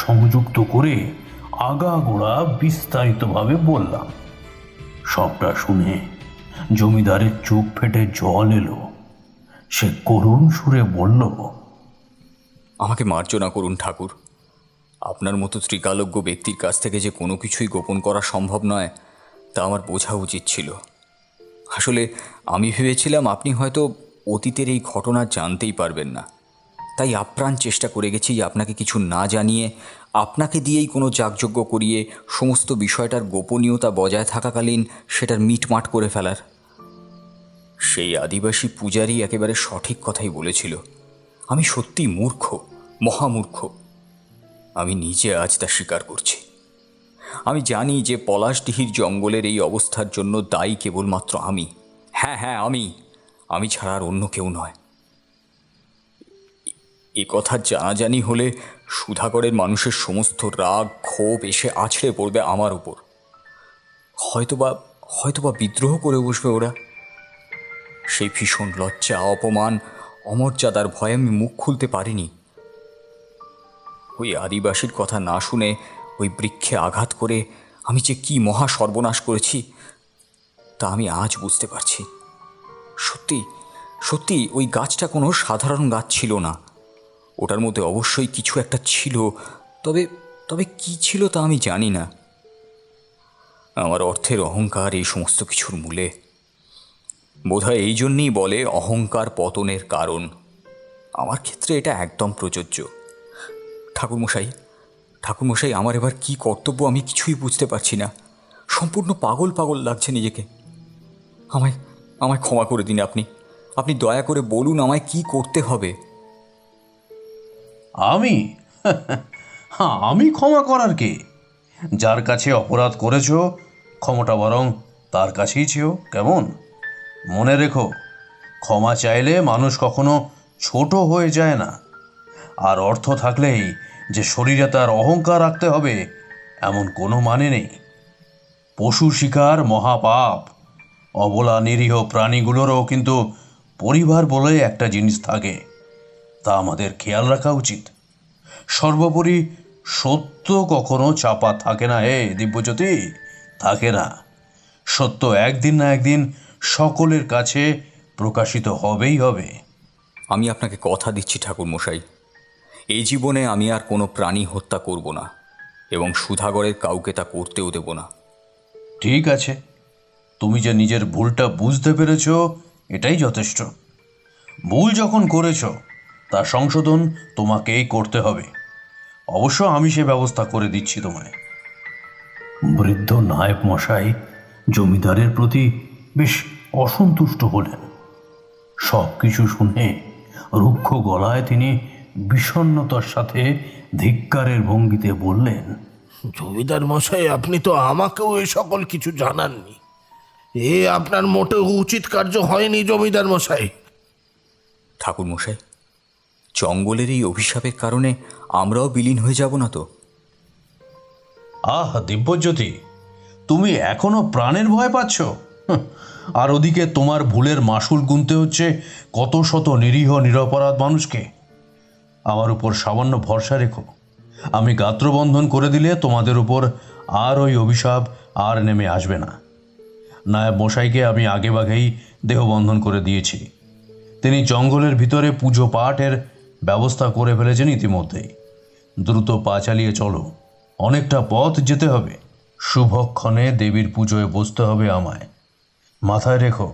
সংযুক্ত করে আগাগোড়া বিস্তারিতভাবে বললাম। সবটা শুনে জমিদারের চোখ ফেটে জল এলো। সে করুণ সুরে বলল, আমাকে মার্জনা করুন ঠাকুর। আপনার মতো ত্রিকালজ্ঞ ব্যক্তির কাছ থেকে যে কোনো কিছুই গোপন করা সম্ভব নয় তা আমার বোঝা উচিত ছিল। আসলে আমি ভেবেছিলাম আপনি হয়তো অতীতের এই ঘটনা জানতেই পারবেন না, তাই আপ্রাণ চেষ্টা করে গেছি যে আপনাকে কিছু না জানিয়ে আপনাকে দিয়েই কোনো যাগযজ্ঞ করিয়ে সমস্ত বিষয়টার গোপনীয়তা বজায় থাকাকালীন সেটার মিটমাট করে ফেলার। সেই আদিবাসী পূজারী একেবারে সঠিক কথাই বলেছিল। আমি সত্যি মূর্খ, মহামূর্খ। আমি নিজে আজ তা স্বীকার করছি। আমি জানি যে পলাশডিহির জঙ্গলের এই অবস্থার জন্য দায়ী কেবলমাত্র আমি। হ্যাঁ, আমি ছাড়া আর অন্য কেউ নয়। এ কথা জানাজানি হলে সুধাগড়ের মানুষের সমস্ত রাগ ক্ষোভ এসে আছড়ে পড়বে আমার উপর। হয়তোবা বিদ্রোহ করে বসবে ওরা। সেই ভীষণ লজ্জা, অপমান, অমর্যাদার ভয়ে আমি মুখ খুলতে পারিনি। ওই আদিবাসীর কথা না শুনে ওই বৃক্ষে আঘাত করে আমি যে কি মহা সর্বনাশ করেছি তা আমি আজ বুঝতে পারছি। সত্যি ওই গাছটা কোনো সাধারণ গাছ ছিল না। ওটার মধ্যে অবশ্যই কিছু একটা ছিল, তবে কি ছিল তা আমি জানি না। আমার অর্থের অহংকার এই সমস্ত কিছুর মূলে। বোধহয় এই জন্যেই বলে অহংকার পতনের কারণ। আমার ক্ষেত্রে এটা একদম প্রযোজ্য। ঠাকুরমশাই, আমার এবার কি কর্তব্য আমি কিছুই বুঝতে পারছি না। সম্পূর্ণ পাগল লাগছে নিজেকে। আমায় ক্ষমা করে দিন আপনি দয়া করে বলুন আমায় কি করতে হবে। আমি ক্ষমা করার কে? যার কাছে অপরাধ করেছ ক্ষমাটা বরং তার কাছেই চেও, কেমন? মনে রেখো, ক্ষমা চাইলে মানুষ কখনো ছোট হয়ে যায় না। আর অর্থ থাকলেই যে শরীরে তার অহংকার রাখতে হবে এমন কোনো মানে নেই। পশু শিকার মহাপাপ। অবলা নিরীহ প্রাণীগুলোরও কিন্তু পরিবার বলে একটা জিনিস থাকে, তা আমাদের খেয়াল রাখা উচিত। সর্বোপরি সত্য কখনো চাপা থাকে না। দিব্যজ্যোতি, থাকে না। সত্য একদিন না একদিন সকলের কাছে প্রকাশিত হবেই হবে। আমি আপনাকে কথা দিচ্ছি ঠাকুরমশাই, এই জীবনে আমি আর কোনো প্রাণী হত্যা করব না এবং সুধাগড়ের কাউকে তা করতেও দেব না। ঠিক আছে, তুমি যে নিজের ভুলটা বুঝতে পেরেছ এটাই যথেষ্ট। ভুল যখন করেছ তা সংশোধন তোমাকেই করতে হবে। অবশ্য আমি সে ব্যবস্থা করে দিচ্ছি তোমায়। বৃদ্ধ নায়েব মশাই জমিদারের প্রতি বেশ অসন্তুষ্ট হলেন। সব কিছু শুনে রুক্ষ গলায় তিনি বিষণ্ণতার সাথে ধিক্কারের ভঙ্গিতে বললেন, জমিদার মশাই, আপনি তো আমাকেও এ সকল কিছু জানাননি। এ আপনার মোটেও উচিত কার্য হয়নি জমিদার মশাই। ঠাকুরমশাই, জঙ্গলের এই অভিশাপের কারণে আমরাও বিলীন হয়ে যাব না তো? দিব্যজ্যোতি, তুমি এখনো প্রাণের ভয় পাচ্ছ? আর ওদিকে তোমার ভুলের মাসুল গুনতে হচ্ছে কত শত নিরীহ নিরপরাধ মানুষকে। আমার উপর সামান্য ভরসা রেখো। আমি গাত্রবন্ধন করে দিলে তোমাদের উপর আর ওই অভিশাপ আর নেমে আসবে না। নায়েব মশাইকে আমি আগেভাগেই দেহবন্ধন করে দিয়েছি। তিনি জঙ্গলের ভিতরে পুজো পাঠের ব্যবস্থা করে ফেলেছেন ইতিমধ্যেই। দ্রুত পা চালিয়ে চলো, অনেকটা পথ যেতে হবে। শুভক্ষণে দেবীর পুজোয় বসতে হবে আমায়। মাথায় রেখো,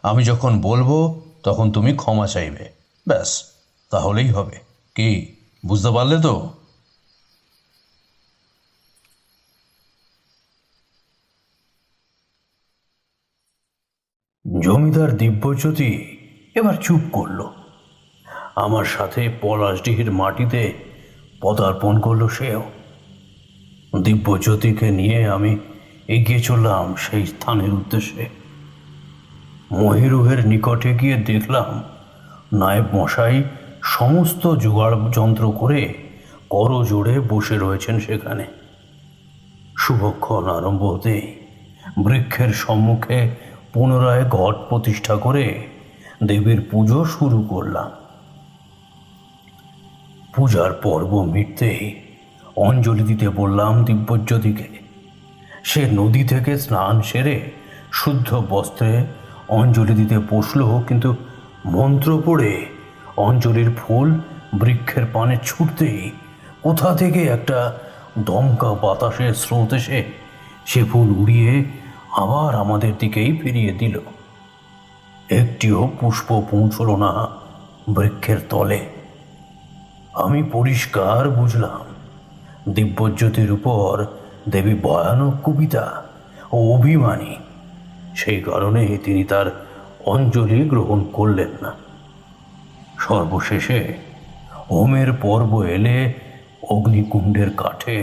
আমি যখন বলবো তখন তুমি ক্ষমা চাইবে, ব্যাস, তাহলেই হবে। কি বুঝতে পারলে তো? জমিদার দিব্যজ্যোতি এবার চুপ করল। আমার সাথে পলাশডিহির মাটিতে পদার্পণ করলো সেও। দিব্যজ্যোতিকে নিয়ে আমি এগিয়ে চললাম সেই স্থানের উদ্দেশ্যে। মহিরুহের নিকটে গিয়ে দেখলাম নায়েব মশাই সমস্ত জোগাড় যন্ত্র করে করজোড়ে বসে রয়েছেন সেখানে। শুভক্ষণ আরম্ভ হতেই বৃক্ষের সম্মুখে পুনরায় ঘট প্রতিষ্ঠা করে দেবীর পুজো শুরু করলাম। পূজার পর্ব মিটতেই অঞ্জলি দিতে বললাম দিব্যজ্যোতিকে। সে নদী থেকে স্নান সেরে শুদ্ধ বস্ত্রে অঞ্জলি দিতে বসল, কিন্তু মন্ত্র পড়ে অঞ্জলির ফুল বৃক্ষের পানে ছুটতেই কোথা থেকে একটা দমকা বাতাসের স্রোত এসে সে ফুল উড়িয়ে আবার আমাদের দিকেই ফিরিয়ে দিল। একটিও পুষ্প পৌঁছল না বৃক্ষের তলে। আমি পরিষ্কার বুঝলাম দিব্যজ্যোতির উপর দেবী ভয়ানক কবিতা ও অভিমানী, সেই কারণে তিনি তার অঞ্জলি গ্রহণ করলেন না। সর্বশেষে হোমের পর্ব এলে অগ্নিকুণ্ডের কাঠে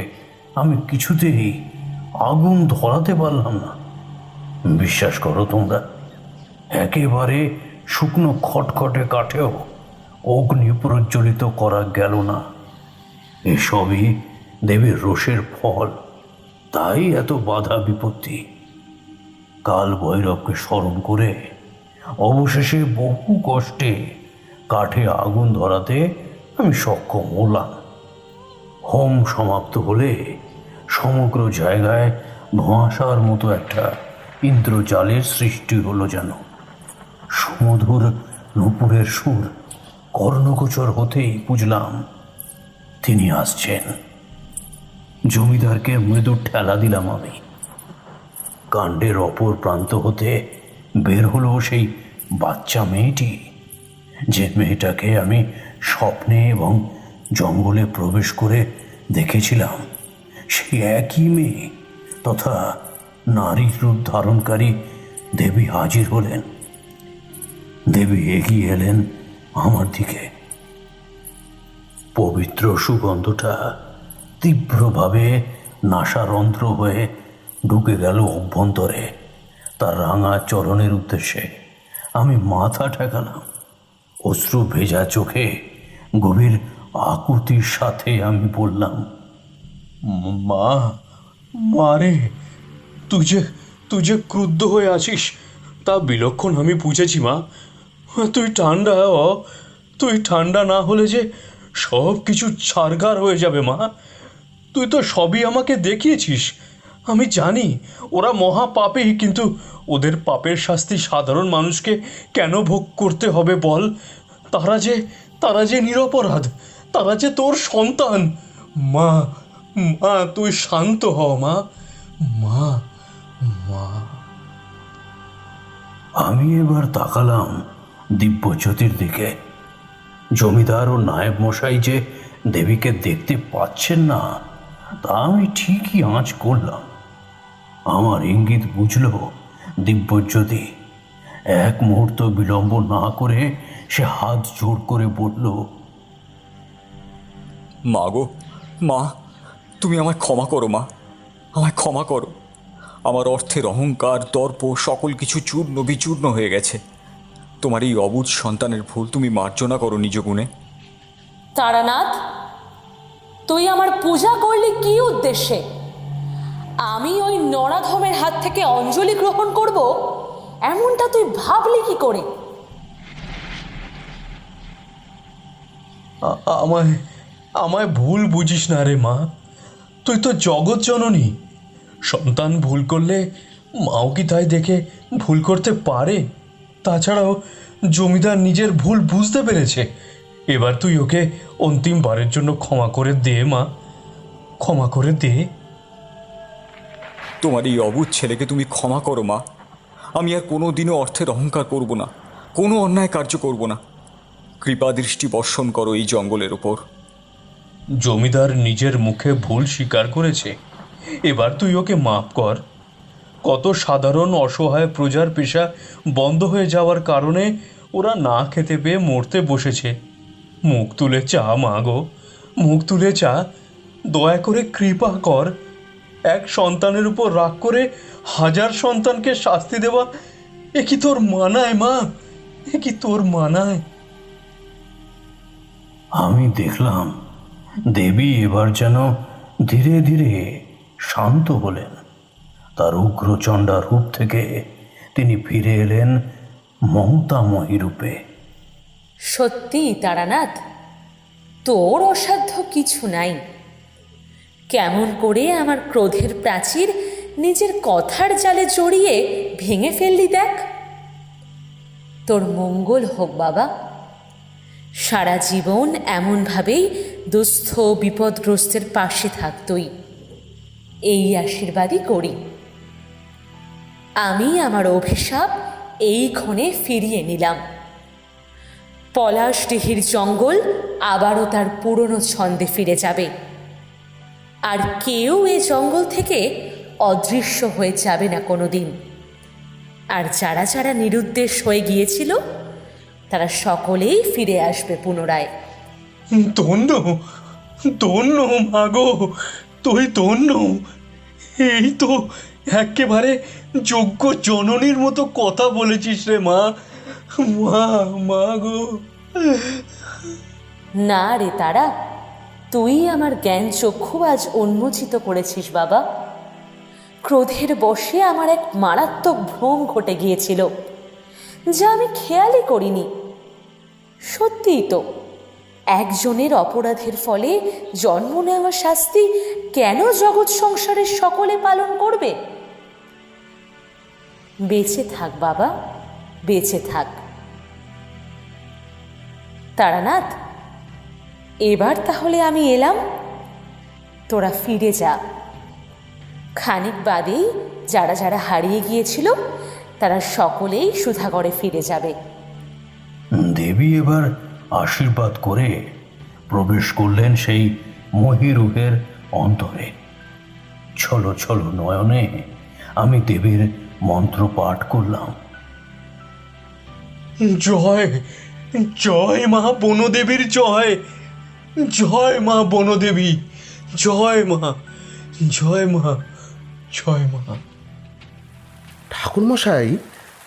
আমি কিছুতেই আগুন ধরাতে পারলাম না। বিশ্বাস করো তোমরা, একেবারে শুকনো খটখটে কাঠেও অগ্নি প্রজ্বলিত করা গেল না। এসবই দেবীর রোষের ফল, তাই এত বাধা বিপত্তি। কাল ভৈরবকে স্মরণ করে অবশেষে বহু কষ্টে কাঠে আগুন ধরাতে আমি সক্ষম হলাম। হোম সমাপ্ত হলে সমগ্র জায়গায় ধোঁয়াশার মতো একটা ইন্দ্রজালের সৃষ্টি হলো যেন। সুমধুর নূপুরের সুর কর্ণগোচর হতেই বুঝলাম তিনি আসছেন। জমিদারকে মৃদু ঠেলা দিলাম আমি। কাণ্ডের অপর প্রান্ত হতে বের হলো সেই বাচ্চা মেয়েটি, যে মেয়েটাকে আমি স্বপ্নে এবং জঙ্গলে প্রবেশ করে দেখেছিলাম। সেই একই মেয়ে তথা নারীর রূপ ধারণকারী দেবী হাজির হলেন। দেবী এগিয়ে এলেন আমার দিকে। পবিত্র সুগন্ধটা তীব্রভাবে নাসারন্ধ্র হয়ে ঢুকে গেল অভ্যন্তরে। তার রাঙা চরণের উদ্দেশ্যে আমি মাথা ঠেকালাম। অশ্রু ভেজা চোখে গভীর আকুতির সাথে আমি বললাম, মা, মারে, তুই যে ক্রুদ্ধ হয়ে আছিস তা বিলক্ষণ আমি বুঝেছি মা। তুই ঠান্ডা না হলে যে সব কিছু ছারখার হয়ে যাবে মা। তুই তো সবই আমাকে দেখিয়েছিস। আমি জানি ওরা মহা পাপী, কিন্তু ওদের পাপের শাস্তি সাধারণ মানুষকে কেন ভোগ করতে হবে বল? তারা যে নিরপরাধ, তারা যে তোর সন্তান। মা, তুই শান্ত হ মা। মা মা আমি এবার তাকালাম দিব্যজ্যোতির দিকে। জমিদার ও নায়েব মশাই যে দেবীকে দেখতে পাচ্ছেন না তা আমি ঠিকই আঁচ করলাম। আমার ইঙ্গিত বুঝল দিব্যজ্যোতি। এক মুহূর্ত বিলম্ব না করে সে হাত জোড় করে বলল, মা গো, মা, তুমি আমায় ক্ষমা করো মা, আমায় ক্ষমা করো। আমার অর্থের অহংকার, দর্প সকল কিছু চূর্ণ বিচূর্ণ হয়ে গেছে। তোমার এই অবুঝ সন্তানের ভুল তুমি মার্জনা করো নিজ গুণে। তারানাথ, তুই আমার পূজা করলি কি উদ্দেশ্যে? আমি ওই নরাধমের হাত থেকে অঞ্জলি গ্রহণ করব এমনটা তুই ভাবলি কি করে? আমায় ভুল বুঝিস না রে মা। তুই তো জগৎ জননী। সন্তান ভুল করলে মাও কি তাই দেখে ভুল করতে পারে? তাছাড়াও জমিদার নিজের ভুল বুঝতে পেরেছে। এবার তুই ওকে অন্তিমবারের জন্য ক্ষমা করে দে মা। ক্ষমা করে দে। তোমার এই অবুঝ ছেলেকে তুমি ক্ষমা করো মা। আমি আর কোনো দিনও অর্থের অহংকার করব না, কোনো অন্যায় কার্য করব না। কৃপা দৃষ্টি বর্ষণ করো এই জঙ্গলের ওপর। জমিদার নিজের মুখে ভুল স্বীকার করেছে, এবার তুই ওকে মাফ কর। কত সাধারণ অসহায় প্রজার পেশা বন্ধ হয়ে যাওয়ার কারণে ওরা না খেতে পেয়ে মরতে বসেছে। মুখ তুলে চা মা গো, মুখ তুলে চা। দয়া করে কৃপা কর। এক সন্তানের উপর রাগ করে 1000 সন্তানকে শাস্তি দেওয়া, এ কি তোর মানায় মা? এ কি তোর মানায়? আমি দেখলাম দেবী এবার যেন ধীরে ধীরে শান্ত হলেন। তার উগ্রচণ্ডা রূপ থেকে তিনি ফিরে এলেন মমতাময়ী রূপে। সত্যি তারানাথ, তোর অসাধ্য কিছু নাই। কেমন করে আমার ক্রোধের প্রাচীর নিজের কথার জালে জড়িয়ে ভেঙে ফেললি দেখ। তোর মঙ্গল হোক বাবা। সারা জীবন এমনভাবেই দুস্থ বিপদগ্রস্তের পাশে থাক তুই, এই আশীর্বাদই করি। আমি আমার অভিশাপ এই ক্ষণে ফিরিয়ে নিলাম। পলাশডিহির জঙ্গল আবারও তার পুরনো ছন্দে ফিরে যাবে, আর কেউ এ জঙ্গল থেকে অদৃশ্য হয়ে যাবে না কোনো দিন। আর যারা যারা নিরুদ্দেশ হয়ে গিয়েছিল তারা সকলেই ফিরে আসবে পুনরায়। ধন্য ধন্য মাগো, তুই ধন্য। এই তো একেবারে যোগ্য জননীর মতো কথা বলেছিস রে মা। মা, মা গো। না রে তারা, তুই আমার জ্ঞান চক্ষু আজ উন্মোচিত করেছিস বাবা। ক্রোধের বশে আমার এক মারাত্মক ভ্রম ঘটে গিয়েছিল, যা আমি খেয়ালই করিনি। সত্যিই তো, একজনের অপরাধের ফলে জন্ম নেওয়া শাস্তি কেন জগৎ সংসারের সকলে পালন করবে? বেঁচে থাক বাবা, বেঁচে থাক। তারানাথ, এবার তাহলে আমি এলাম, তোরা ফিরে যা। খানিক বাদেই যারা যারা হারিয়ে গিয়েছিল তারা সকলেই সুধাগড়ে ফিরে যাবে। দেবী এবার আশীর্বাদ করে প্রবেশ করলেন সেই মহিরুহের অন্তরে। ছলো ছলো নয়নে আমি দেবীর মন্ত্র পাঠ করলাম। জয় জয় মা বনদেবীর জয়, জয় মা বনদেবী, জয় মা, জয় মা, জয় মা। ঠাকুরমশাই,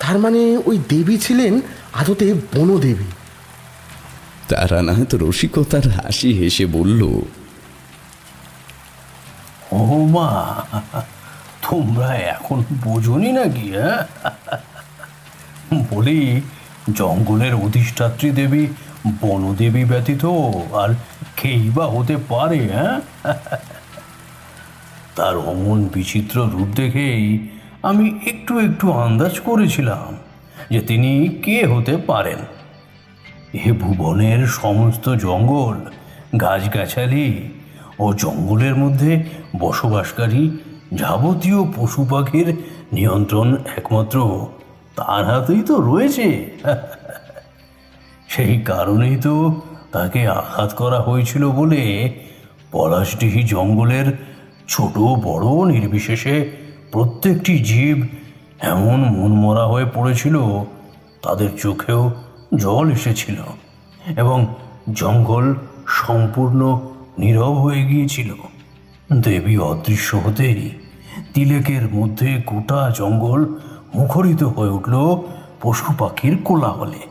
তার মানে ওই দেবী ছিলেন আদতে বনদেবী? তারানাথ রসিকতার হাসি হেসে বলল, ও মা, তোমরা এখন বোঝনি নাকি? বলি, জঙ্গলের অধিষ্ঠাত্রী দেবী বনদেবী ব্যতীত আর কেই বা হতে পারে? তার অমন বিচিত্র রূপ দেখেই আমি একটু একটু আন্দাজ করেছিলাম যে তিনি কে হতে পারেন। এ ভুবনের সমস্ত জঙ্গল, গাছগাছালি ও জঙ্গলের মধ্যে বসবাসকারী যাবতীয় পশু পাখির নিয়ন্ত্রণ একমাত্র তার হাতেই তো রয়েছে। সেই কারণেই তো তাকে আঘাত করা হয়েছিল বলে পলাশডিহি জঙ্গলের ছোট বড় নির্বিশেষে প্রত্যেকটি জীব এমন মনমরা হয়ে পড়েছিল, তাদের চোখেও জল এসেছিল এবং জঙ্গল সম্পূর্ণ নীরব হয়ে গিয়েছিল। দেবী অদৃশ্য হতেই তিলেকের মধ্যে গোটা জঙ্গল মুখরিত হয়ে উঠল পশু পাখির কোলাহলে।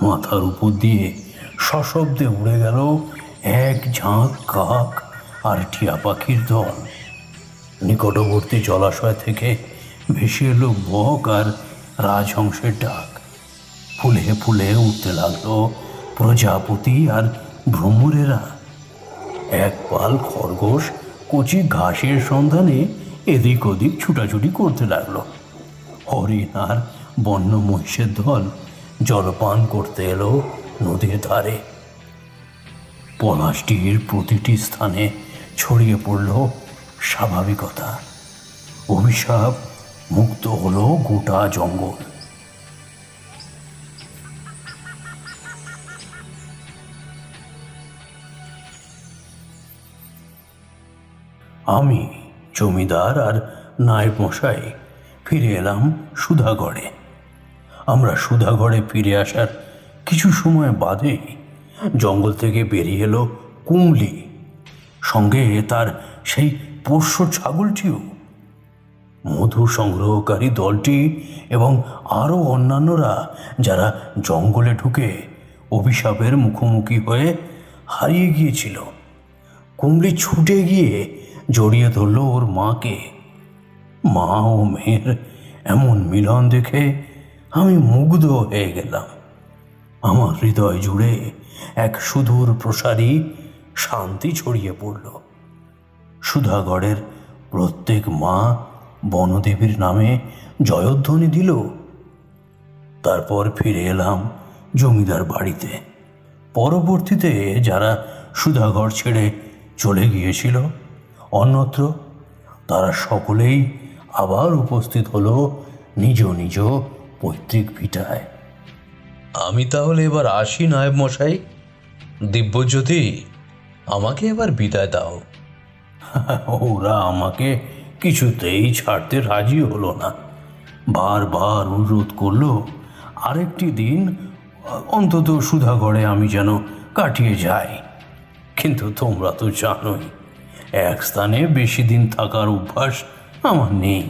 মাথার উপর দিয়ে সশব্দে উড়ে গেল এক ঝাঁক কাক আর টিয়া পাখির দল। নিকটবর্তী জলাশয় থেকে ভেসে এলো বক আর রাজহংসের ডাক। ফুলে ফুলে উঠতে লাগলো প্রজাপতি আর ভ্রমরেরা। এক পাল খরগোশ কচি ঘাসের সন্ধানে এদিক ওদিক ছুটাছুটি করতে লাগলো। হরিণ আর বন্য মহিষের দল জলপান করতে এলো নদীর ধারে। পলাশডিহির প্রতিটি স্থানে ছড়িয়ে পড়ল স্বাভাবিকতা। অভিশাপ মুক্ত হলো গোটা জঙ্গল। আমি, জমিদার আর নায়েব মশাই ফিরে এলাম সুধাগড়ে। আমরা সুধাগড়ে ফিরে আসার কিছু সময় বাদেই জঙ্গল থেকে বেরিয়ে এলো কুমলি, সঙ্গে তার সেই পোষ্য ছাগলটিও। মধু সংগ্রহকারী দলটি এবং আরও অন্যান্যরা যারা জঙ্গলে ঢুকে অভিশাপের মুখোমুখি হয়ে হারিয়ে গিয়েছিল। কুমলি ছুটে গিয়ে জড়িয়ে ধরল ওর মাকে। মা ও মেয়ের এমন মিলন দেখে আমি মুগ্ধ হয়ে গেলাম। আমার হৃদয় জুড়ে এক সুদূর প্রসারী শান্তি ছড়িয়ে পড়ল। সুধাগড়ের প্রত্যেক মা বনদেবীর নামে জয়ধ্বনি দিল। তারপর ফিরে এলাম জমিদার বাড়িতে। পরবর্তীতে যারা সুধাগড় ছেড়ে চলে গিয়েছিল অন্যত্র, তারা সকলেই আবার উপস্থিত হলো নিজ নিজ পৈতৃক ভিটায়। আমি তাহলে এবার আসি নায়েব মশাই। দিব্যজ্যোতি, আমাকে এবার বিদায় দাও। ওরা আমাকে কিছুতেই ছাড়তে রাজি হলো না। বারবার অনুরোধ করলো আরেকটি দিন অন্তত সুধাগড়ে আমি যেন কাটিয়ে যাই। কিন্তু তোমরা তো জানোই, এক স্থানে বেশি দিন থাকার অভ্যাস আমার নেই।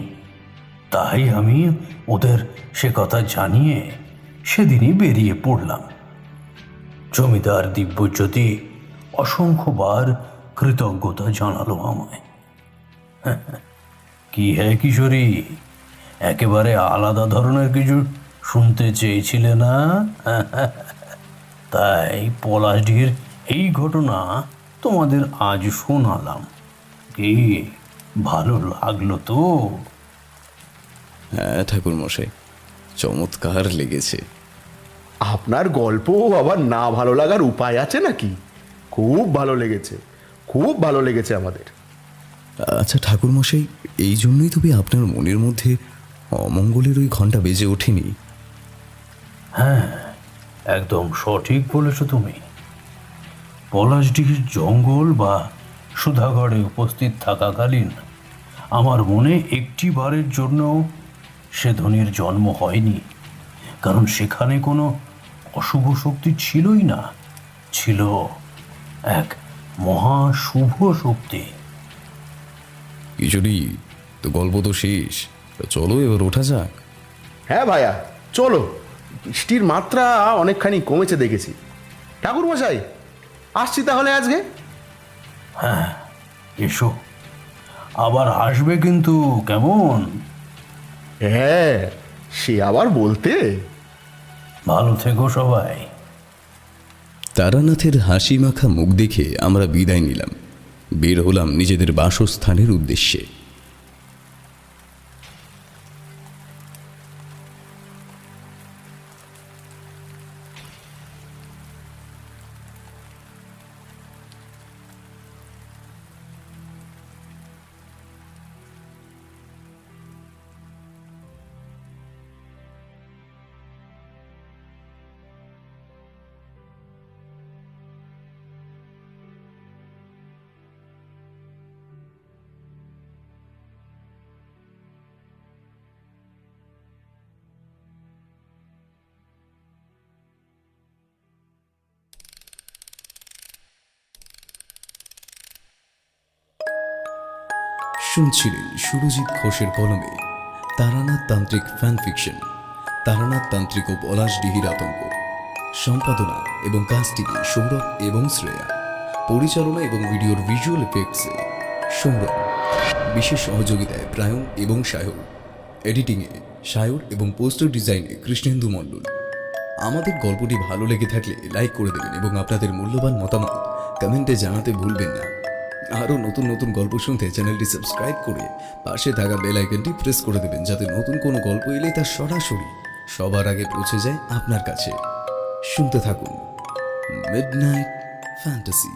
তাই আমি ওদের সে কথা জানিয়ে সেদিনই বেরিয়ে পড়লাম। জমিদার দিব্যজ্যোতি অসংখ্যবার কৃতজ্ঞতা জানালো আমায়। কি হে কিশোরী, একেবারে আলাদা ধরনের কিছু শুনতে চেয়েছিলে না? তাই পলাশডিহির এই ঘটনা তোমাদের আজ শোনালাম। কি ভালো লাগলো তো? হ্যাঁ ঠাকুরমশাই, চমৎকার লেগেছে। আপনার গল্প আবার না ভালো লাগার উপায় আছে নাকি? খুব ভালো লেগেছে, খুব ভালো লেগেছে আমাদের। আচ্ছা ঠাকুরমশাই, এই জন্যই তবে আপনার মনের মধ্যে অমঙ্গলের ওই ঘণ্টা বেজে ওঠেনি? হ্যাঁ, একদম সঠিক বলেছ তুমি। পলাশডিহির জঙ্গল বা সুধাগড়ে উপস্থিত থাকাকালীন আমার মনে একটি বারের জন্য সে ধ্বনির জন্ম হয়নি, কারণ সেখানে কোনো অশুভ শক্তি ছিলই না। ছিল এক মহা শুভ শক্তি। কিশোরী, তো গল্প তো শেষ, তো চলো এবার ওঠা যাক। হ্যাঁ ভাইয়া, চলো। বৃষ্টির মাত্রা অনেকখানি কমেছে দেখেছি। ঠাকুরমশাই, আসছি তাহলে আজকে। হ্যাঁ, এসো। আবার আসবে কিন্তু, কেমন? হ্যাঁ, সে আবার বলতে। ভালো থেকো সবাই। তারানাথের হাসি মাখা মুখ দেখে আমরা বিদায় নিলাম। বের হলাম নিজেদের বাসস্থানের উদ্দেশ্যে। শুনছিলেন সুরজিৎ ঘোষের কলমে তারানাথ তান্ত্রিক ফ্যান ফিকশন, তারানাথ তান্ত্রিক ও পলাশডিহির আতঙ্ক। সম্পাদনা এবং কাস্টিংয়ে সৌরভ এবং শ্রেয়া। পরিচালনা এবং ভিডিওর ভিজুয়াল এফেক্টসে সৌরভ। বিশেষ সহযোগিতায় প্রায়ণ এবং সায়র। এডিটিংয়ে সায়র এবং পোস্টার ডিজাইনে কৃষ্ণেন্দু মণ্ডল। আমাদের গল্পটি ভালো লেগে থাকলে লাইক করে দেবেন এবং আপনাদের মূল্যবান মতামত কমেন্টে জানাতে ভুলবেন না। আরও নতুন নতুন গল্প শুনতে চ্যানেলটি সাবস্ক্রাইব করে পাশে থাকা বেল আইকনটি প্রেস করে দেবেন, যাতে নতুন কোনো গল্প এলে তা সরাসরি সবার আগে পৌঁছে যায় আপনার কাছে। শুনতে থাকুন মিডনাইট ফ্যান্টাসি।